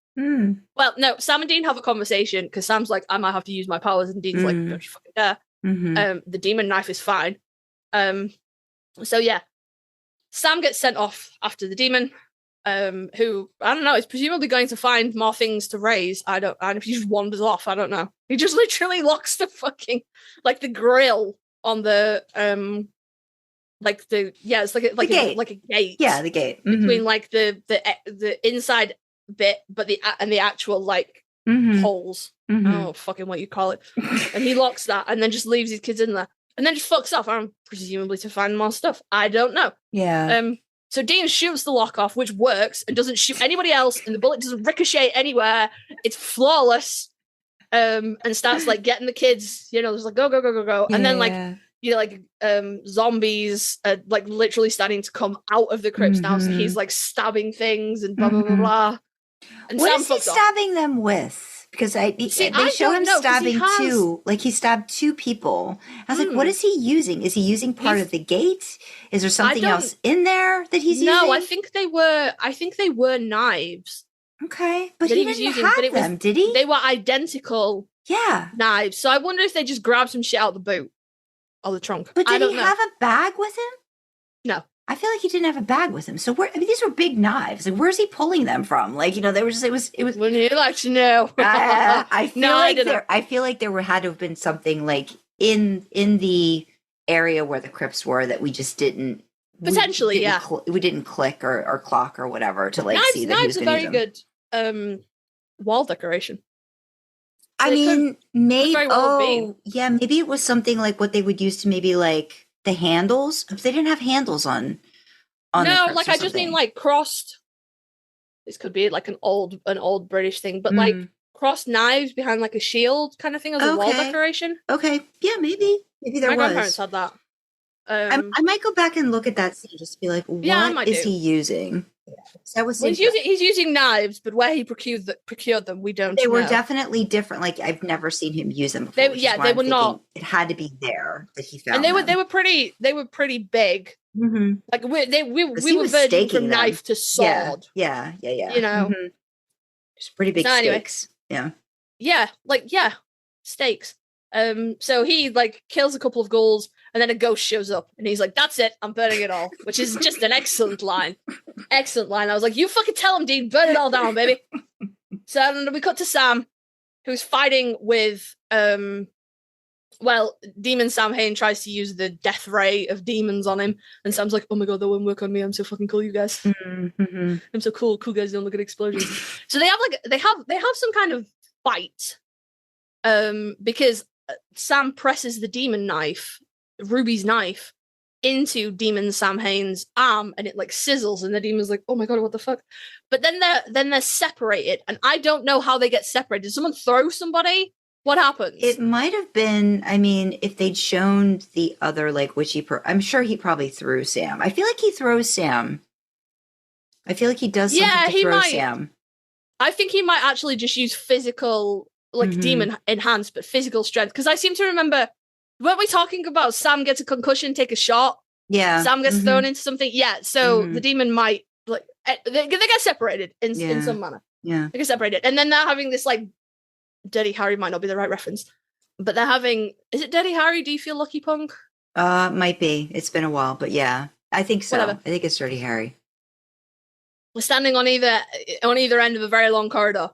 Well, no, Sam and Dean have a conversation because Sam's like, I might have to use my powers, and Dean's like, don't you fucking dare. The demon knife is fine. So yeah, Sam gets sent off after the demon, who, I don't know, is presumably going to find more things to raise. And if he just wanders off, I don't know. He just literally locks the fucking, like, the grill on the, it's like a gate. Yeah, the gate. Between, like, the inside bit, but the actual, like, holes. Oh, fucking what you call it. And he locks that and then just leaves his kids in there. And then just fucks off, presumably to find more stuff. I don't know. Yeah. So Dean shoots the lock off, which works, and doesn't shoot anybody else, and the bullet doesn't ricochet anywhere. It's flawless. And starts, like, getting the kids, there's like, go, go, go, go, go. And then, like, zombies are, like, literally starting to come out of the crypts now. So he's, like, stabbing things and blah, blah, blah, blah. And what Sam is he stabbing them with? Because they show him stabbing two. Like, he stabbed two people. I was like, what is he using? Is he using part of the gate? Is there something else in there that he's using? No, I think they were knives. Okay, but he didn't have them, did he? They were identical knives. So I wonder if they just grabbed some shit out of the boot or the trunk. But did he have a bag with him? No. I feel like he didn't have a bag with him. So these were big knives. Like, where's he pulling them from? Like, they were just, it was. Wouldn't you like to know? I feel like there had to have been something, like, in the area where the crypts were that we just didn't. Potentially, we didn't click or clock or whatever to, like, see that he was going to use them. Knives are very good wall decoration. I mean, maybe. Maybe it was something like what they would use to maybe, like, the handles, because they didn't have handles on no, like, I just mean, like, crossed. This could be like an old British thing, but like crossed knives behind, like, a shield kind of thing as a wall decoration. Okay, yeah, maybe there My was. grandparents had that. I might go back and look at that scene just to be like, what is he using? That was he's using knives, but where he procured them, we don't. They were know. Definitely different. Like, I've never seen him use them before. They were not. It had to be there that he found. And they were pretty big. Like, we were verging from knife to sword. Yeah. It's pretty big stakes. Yeah, stakes. So he, like, kills a couple of ghouls, and then a ghost shows up, and he's like, that's it, I'm burning it all, which is just an excellent line. Excellent line. I was like, you fucking tell him, Dean, burn it all down, baby. So we cut to Sam, who's fighting with, Demon Samhain tries to use the death ray of demons on him, and Sam's like, oh my God, that won't work on me, I'm so fucking cool, you guys. I'm so cool guys don't look at explosions. So they have some kind of fight, because Sam presses the demon knife, Ruby's knife, into Demon Samhain's arm, and it, like, sizzles, and the demon's like, oh my God, what the fuck? But then they're separated, and I don't know how they get separated. Did someone throw somebody? What happens? It might have been, I mean, if they'd shown the other, like, witchy I'm sure he probably threw Sam. I feel like he throws Sam. I feel like he does something to throw Sam. I think he might actually just use physical, like, demon enhanced, but physical strength. Because I seem to remember, weren't we talking about Sam gets a concussion, take a shot? Yeah. Sam gets thrown into something? Yeah, so the demon might like they get separated in some manner. Yeah, they get separated, and then they're having this like Dirty Harry might not be the right reference, but they're having, is it Dirty Harry? Do you feel lucky, Punk? Might be. It's been a while, but yeah, I think so. Whatever. I think it's Dirty Harry. We're standing on either end of a very long corridor,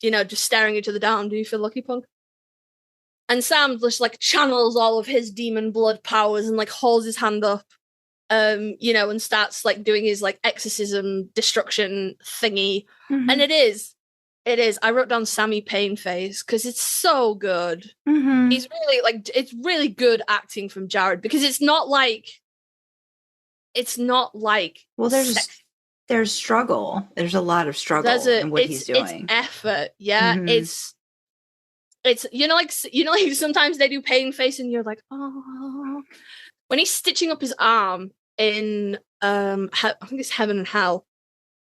just staring each other down. Do you feel lucky, Punk? And Sam just like channels all of his demon blood powers and like holds his hand up, and starts like doing his like exorcism destruction thingy. Mm-hmm. And it is. I wrote down Sammy Pain face because it's so good. Mm-hmm. He's really like, it's really good acting from Jared because it's not like. Well, there's struggle. There's a lot of struggle in what he's doing. It's effort. Yeah, Mm-hmm. it's like sometimes they do pain face and you're like, oh, when he's stitching up his arm in I think it's Heaven and Hell,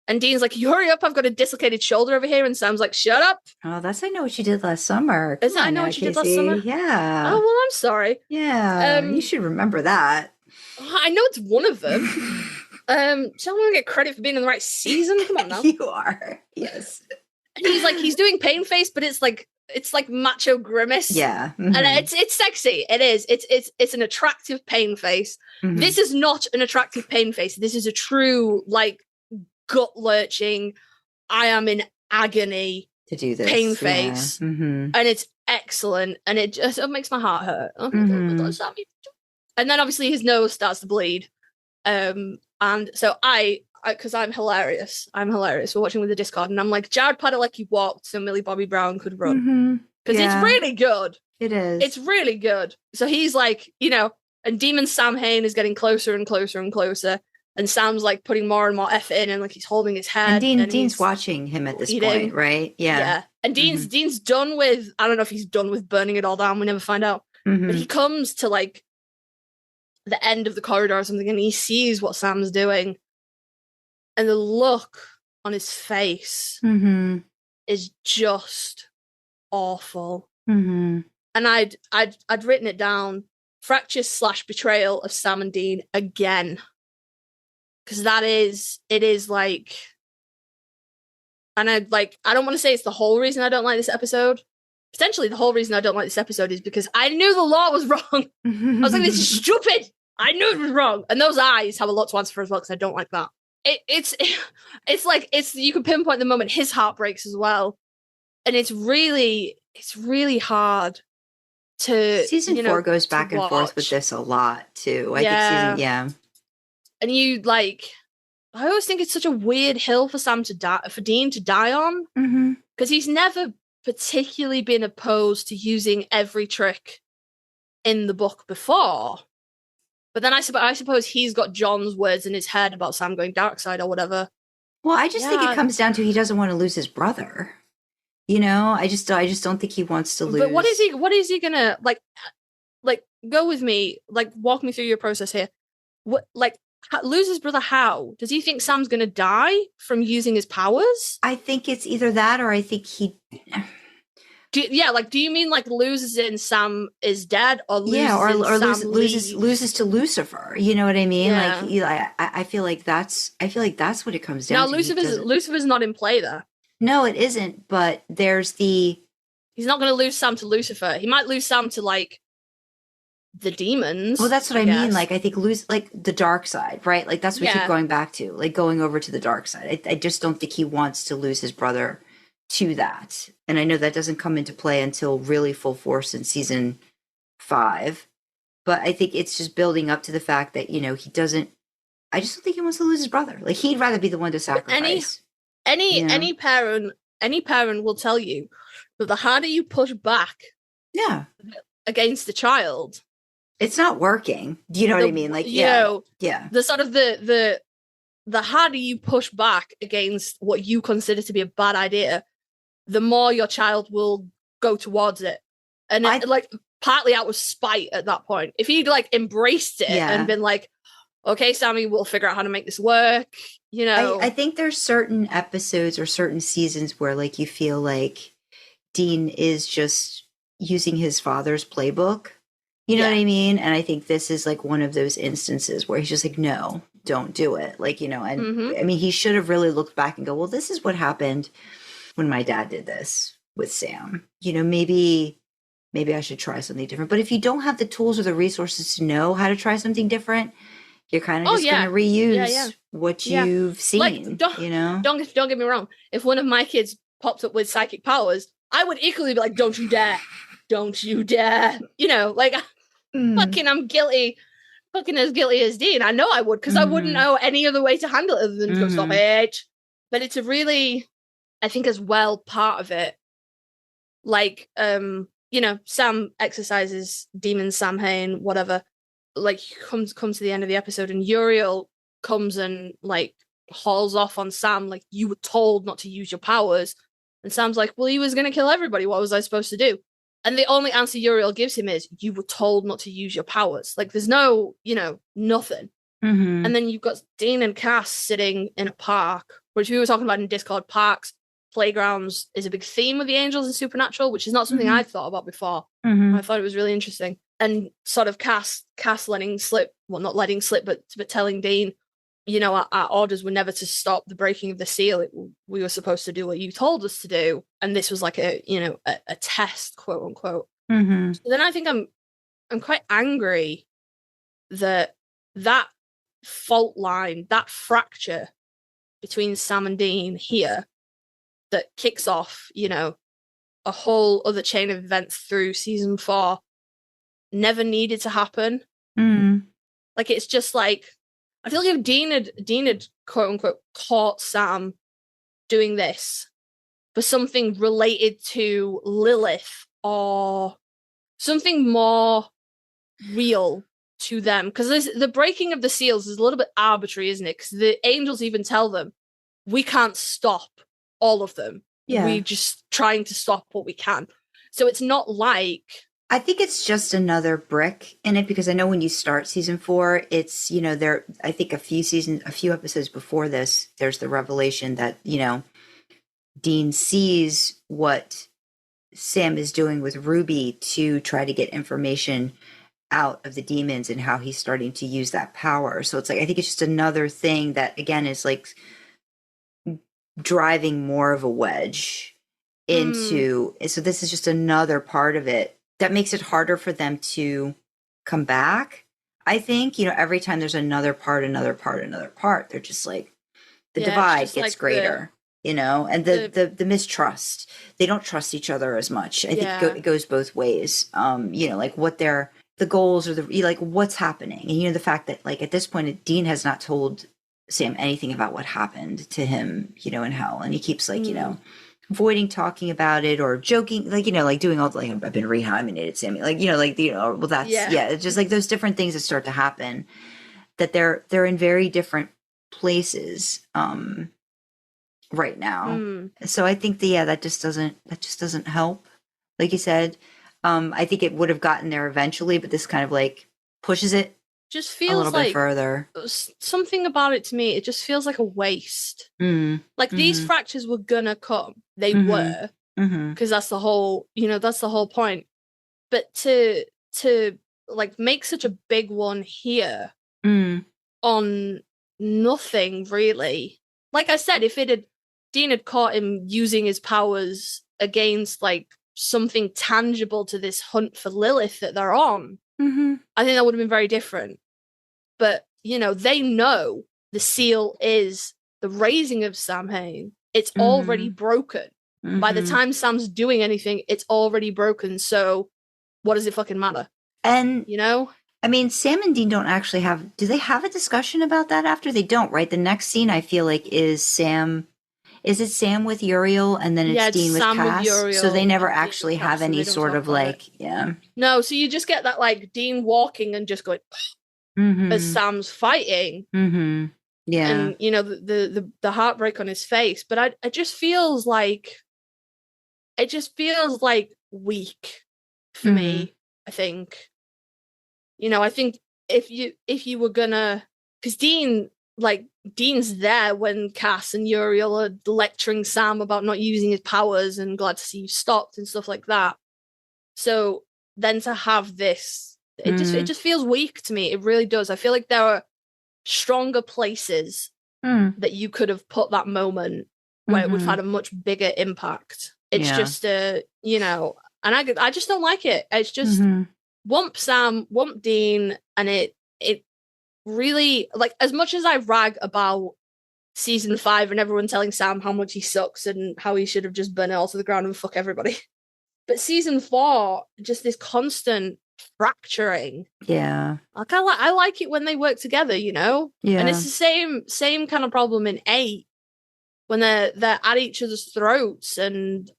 and Dean's like, you hurry up, I've got a dislocated shoulder over here, and Sam's like, shut up. Oh, that's I Know What You Did Last Summer. Is that I Know What You Did Last Summer? Yeah. Oh well, I'm sorry. Yeah, you should remember that. I know it's one of them. So I'm gonna get credit for being in the right season. Come on now. You are. Yes. And he's doing pain face, but it's like macho grimace. Yeah. Mm-hmm. And it's sexy. It is. It's an attractive pain face. Mm-hmm. This is not an attractive pain face. This is a true like gut lurching, I am in agony to do this pain face. Mm-hmm. And it's excellent. And it makes my heart hurt. Mm-hmm. And then obviously his nose starts to bleed. And so I because I'm hilarious. We're watching with the Discord, and I'm like, Jared Padalecki walked so Millie Bobby Brown could run. Because it's really good. It is. It's really good. So he's like, and Demon Samhain is getting closer and closer and closer. And Sam's like putting more and more effort in, and like he's holding his head. And Dean's watching him at this point, right? Yeah. And Dean's done with, I don't know if he's done with burning it all down. We never find out. Mm-hmm. But he comes to like the end of the corridor or something, and he sees what Sam's doing. And the look on his face is just awful. Mm-hmm. And I'd written it down: fracture / betrayal of Sam and Dean again. Because it is like, and I don't want to say it's the whole reason I don't like this episode. Potentially the whole reason I don't like this episode is because I knew the law was wrong. I was like, this is stupid. I knew it was wrong. And those eyes have a lot to answer for as well, because I don't like that. It's like, you can pinpoint the moment his heart breaks as well. And it's really hard to, season 4 goes back and forth with this a lot too. I think and you like, I always think it's such a weird hill for Dean to die on, because he's never particularly been opposed to using every trick in the book before. But then I suppose he's got John's words in his head about Sam going dark side or whatever. Well, I just think it comes down to he doesn't want to lose his brother. I just don't think he wants to lose. But what is he gonna like go with me, like walk me through your process here. What, like, lose his brother how? Does he think Sam's gonna die from using his powers? I think it's either that, or I think he do you mean like loses it and Sam is dead, or loses to Lucifer? You know what I mean? Yeah. Like, I feel like that's what it comes down to. Now Lucifer's not in play there. No, it isn't. But there's he's not going to lose Sam to Lucifer. He might lose Sam to like the demons. Well, that's what I mean. Like, I think lose like the dark side, right? Like that's what we keep going back to, like going over to the dark side. I just don't think he wants to lose his brother to that. And I know that doesn't come into play until really full force in season 5. But I think it's just building up to the fact that, he doesn't, I just don't think he wants to lose his brother. Like, he'd rather be the one to sacrifice. Any parent will tell you that the harder you push back against the child, it's not working. Do you know what I mean? Like, the sort of the harder you push back against what you consider to be a bad idea, the more your child will go towards it. And like partly out of spite at that point. If he'd like embraced it and been like, okay, Sammy, we'll figure out how to make this work. I think there's certain episodes or certain seasons where like you feel like Dean is just using his father's playbook. You know what I mean? And I think this is like one of those instances where he's just like, no, don't do it. Like, you know, and I mean, he should have really looked back and go, well, this is what happened when my dad did this with Sam. You know, maybe I should try something different. But if you don't have the tools or the resources to know how to try something different, you're kind of just going to reuse what you've seen, like, you know? Don't get me wrong. If one of my kids popped up with psychic powers, I would equally be like, don't you dare. Don't you dare. You know, like, fucking I'm guilty. Fucking as guilty as Dean. I know I would, because I wouldn't know any other way to handle it other than to go, stop it. But it's a really, I think as well, part of it. Like, you know, Sam exercises demon Samhain, whatever. Like, comes to the end of the episode, and Uriel comes and like hauls off on Sam, like, you were told not to use your powers. And Sam's like, well, he was going to kill everybody. What was I supposed to do? And the only answer Uriel gives him is, you were told not to use your powers. Like, there's no, you know, nothing. And then you've got Dean and Cass sitting in a park, which we were talking about in Discord. Parks, playgrounds is a big theme with the angels and supernatural, which is not something I'd thought about before. I thought it was really interesting. And sort of Cass letting slip, well, not letting slip, but telling Dean, you know, our orders were never to stop the breaking of the seal. We were supposed to do what you told us to do. And this was like a, you know, a test, quote unquote. So then I think I'm quite angry that fault line, that fracture between Sam and Dean here that kicks off, you know, a whole other chain of events through season 4 never needed to happen. Like, it's just like, I feel like if Dean had quote unquote caught Sam doing this for something related to Lilith or something more real to them, because the breaking of the seals is a little bit arbitrary, isn't it? Because the angels even tell them, we can't stop all of them. We're just trying to stop what we can. So it's not like, I think it's just another brick in it, because I know when you start season 4, it's, you know, I think a few episodes before this, there's the revelation that, you know, Dean sees what Sam is doing with Ruby to try to get information out of the demons and how he's starting to use that power. So it's like, I think it's just another thing that, again, is like driving more of a wedge into, so this is just another part of it that makes it harder for them to come back. I think, you know, every time there's another part, they're just like, the divide gets like greater, you know, and the mistrust. They don't trust each other as much. I think it goes both ways. You know, like what the goals or like what's happening. And, you know, the fact that like at this point, Dean has not told Sam anything about what happened to him, you know, in hell. And he keeps like, you know, avoiding talking about it or joking, like, you know, like doing all the, like, I've been rehymenated, Sammy, like, you know, like, you know, well, that's, it's just like those different things that start to happen, that they're in very different places right now. So I think that just doesn't help. Like you said, I think it would have gotten there eventually, but this kind of like pushes it just feels a little like bit further. Something about it to me, it just feels like a waste. Like these fractures were gonna come. They were. Because that's the whole, you know, that's the whole point. But to like make such a big one here on nothing really. Like I said, if Dean had caught him using his powers against like something tangible to this hunt for Lilith that they're on, I think that would have been very different. But, you know, they know the seal is the raising of Samhain. It's already broken. By the time Sam's doing anything, it's already broken. So what does it fucking matter? And, you know? I mean, Sam and Dean don't actually do they have a discussion about that after? They don't, right? The next scene, I feel like, is it Sam with Uriel and then it's Dean with Sam Cass? with Uriel, so they never actually have any sort of like, No, so you just get that like Dean walking and just going as Sam's fighting. Yeah. And, you know, the heartbreak on his face. But it just feels like weak for me, I think. You know, I think if you were gonna, because Dean's there when Cass and Uriel are lecturing Sam about not using his powers and glad to see you stopped and stuff like that. So then to have this, it just feels weak to me. It really does. I feel like there are stronger places that you could have put that moment where it would have had a much bigger impact. It's just you know, and I just don't like it. It's just wump Sam, wump Dean, and it really, like, as much as I rag about season 5 and everyone telling Sam how much he sucks and how he should have just burn it all to the ground and fuck everybody, but season 4, just this constant fracturing. Yeah, like I like it when they work together, you know. Yeah, and it's the same kind of problem in 8 when they're at each other's throats, and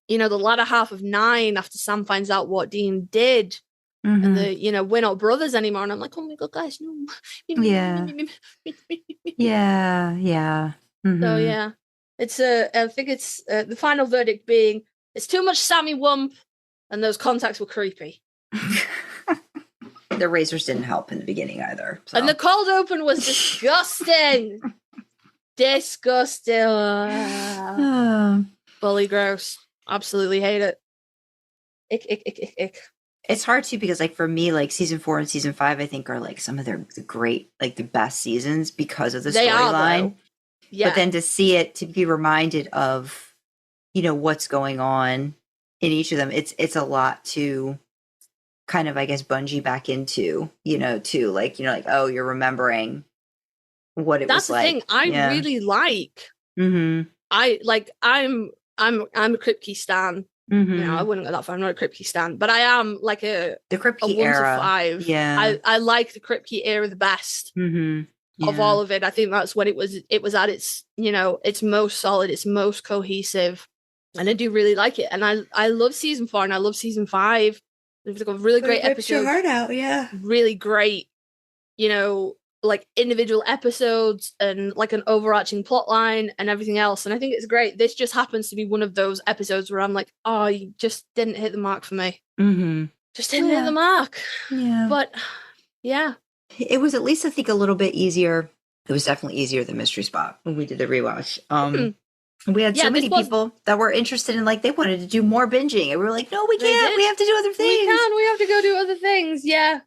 you know, the latter half of 9 after Sam finds out what Dean did. And you know, we're not brothers anymore, and I'm like, oh my god, guys, no. Yeah. Yeah. So yeah, it's I think it's the final verdict being it's too much Sammy Wump, and those contacts were creepy. The razors didn't help in the beginning either. So. And the cold open was disgusting. Disgusting. Bully gross. Absolutely hate it. Ick. It's hard too because, like, for me, like season 4 and season 5, I think are like some of the great, like the best seasons because of the storyline. Yeah. But then to be reminded of, you know, what's going on in each of them, it's a lot to kind of, I guess, bungee back into, you know, too, like, you know, like, oh, you're remembering what it was like. That's the thing I really like. I'm a Kripke stan. You know, I wouldn't go that far. I'm not a Kripke stan, but I am like the Kripke 1 era. to 5. Yeah, I like the Kripke era the best of all of it. I think that's when it was at its, you know, its most solid, its most cohesive, and I do really like it. And I love season 4 and I love season 5. They've got really great episodes. Your heart out, yeah. Really great, you know, like individual episodes and like an overarching plot line and everything else. And I think it's great. This just happens to be one of those episodes where I'm like, oh, you just didn't hit the mark for me. Just didn't hit the mark. Yeah. But yeah. It was at least, I think, a little bit easier. It was definitely easier than Mystery Spot when we did the rewatch. We had so many people that were interested in, like, they wanted to do more binging. And we were like, no, we can't. We have to do other things. We have to go do other things. Yeah.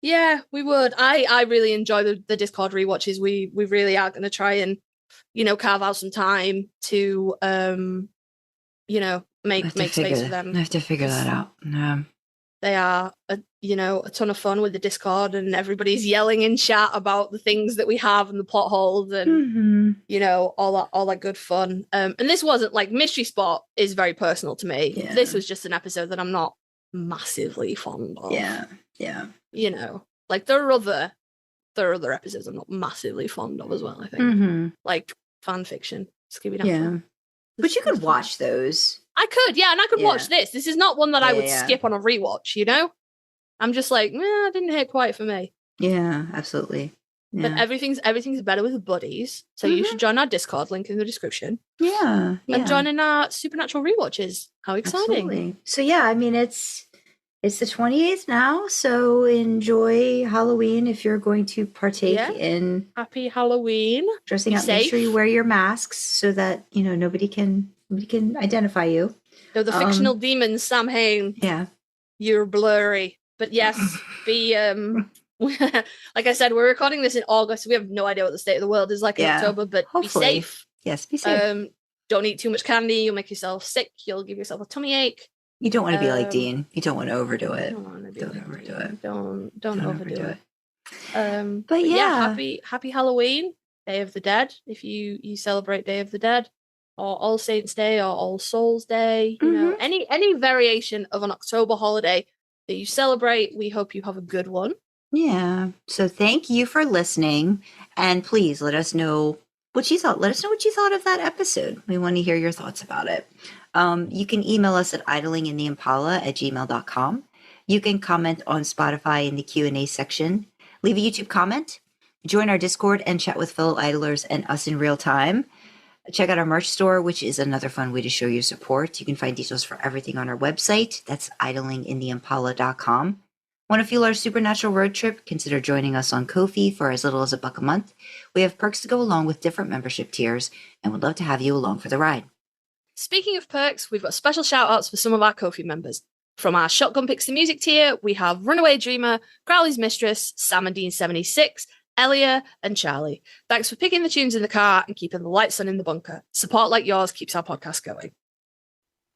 Yeah, we would. I really enjoy the Discord rewatches. We really are going to try and, you know, carve out some time to, you know, make space for them. I have to figure that out. Yeah. They are, a ton of fun with the Discord, and everybody's yelling in chat about the things that we have and the plot holes and, you know, all that good fun. And this wasn't like Mystery Spot is very personal to me. Yeah. This was just an episode that I'm not massively fond of. Yeah. You know, like there are other episodes I'm not massively fond of as well, I think. Like fan fiction, Scooby Doo. Yeah. But you could watch those. I could, yeah, and I could watch this. This is not one that I would skip on a rewatch, you know? I'm just like, it didn't hit quite for me. Yeah, absolutely. Yeah. But everything's better with buddies. So you should join our Discord, link in the description. Yeah. And join in our Supernatural rewatches. How exciting. Absolutely. So yeah, I mean, it's the 28th now, so enjoy Halloween if you're going to partake in Happy Halloween. Dressing up. Make sure you wear your masks so that, you know, nobody can identify you. So the fictional demon Samhain. Yeah. You're blurry. But yes, be like I said, we're recording this in August, so we have no idea what the state of the world is like in October, but hopefully. Be safe. Yes, be safe. Don't eat too much candy, you'll make yourself sick, you'll give yourself a tummy ache. You don't want to be like Dean. You don't want to overdo it. Don't overdo it. But yeah, happy Halloween, Day of the Dead. If you celebrate Day of the Dead, or All Saints Day, or All Souls Day, you know, any variation of an October holiday that you celebrate, we hope you have a good one. Yeah. So thank you for listening, and please let us know what you thought. Let us know what you thought of that episode. We want to hear your thoughts about it. You can email us at idlingintheimpala@gmail.com. You can comment on Spotify in the Q&A section. Leave a YouTube comment. Join our Discord and chat with fellow idlers and us in real time. Check out our merch store, which is another fun way to show your support. You can find details for everything on our website. That's idlingintheimpala.com. Want to fuel our supernatural road trip? Consider joining us on Ko-fi for as little as $1 a month. We have perks to go along with different membership tiers, and would love to have you along for the ride. Speaking of perks, we've got special shout-outs for some of our Ko-fi members. From our Shotgun Picks the Music tier, we have Runaway Dreamer, Crowley's Mistress, Sam and Dean 76, Elia, and Charlie. Thanks for picking the tunes in the car and keeping the lights on in the bunker. Support like yours keeps our podcast going.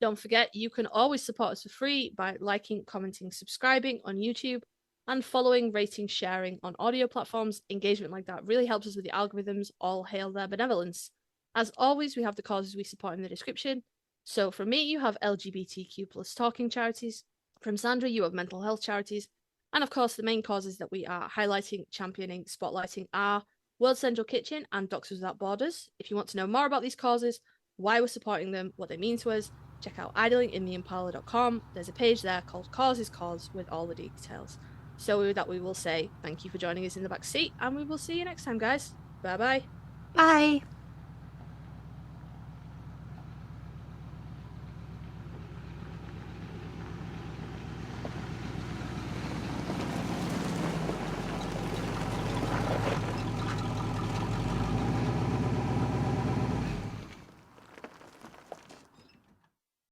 Don't forget, you can always support us for free by liking, commenting, subscribing on YouTube, and following, rating, sharing on audio platforms. Engagement like that really helps us with the algorithms. All hail their benevolence. As always, we have the causes we support in the description. So from me, you have LGBTQ plus talking charities. From Sandra, you have mental health charities. And of course, the main causes that we are highlighting, championing, spotlighting are World Central Kitchen and Doctors Without Borders. If you want to know more about these causes, why we're supporting them, what they mean to us, check out idlingintheimpala.com. There's a page there called Cause is Cause with all the details. So with that, we will say thank you for joining us in the back seat, and we will see you next time, guys. Bye-bye. Bye.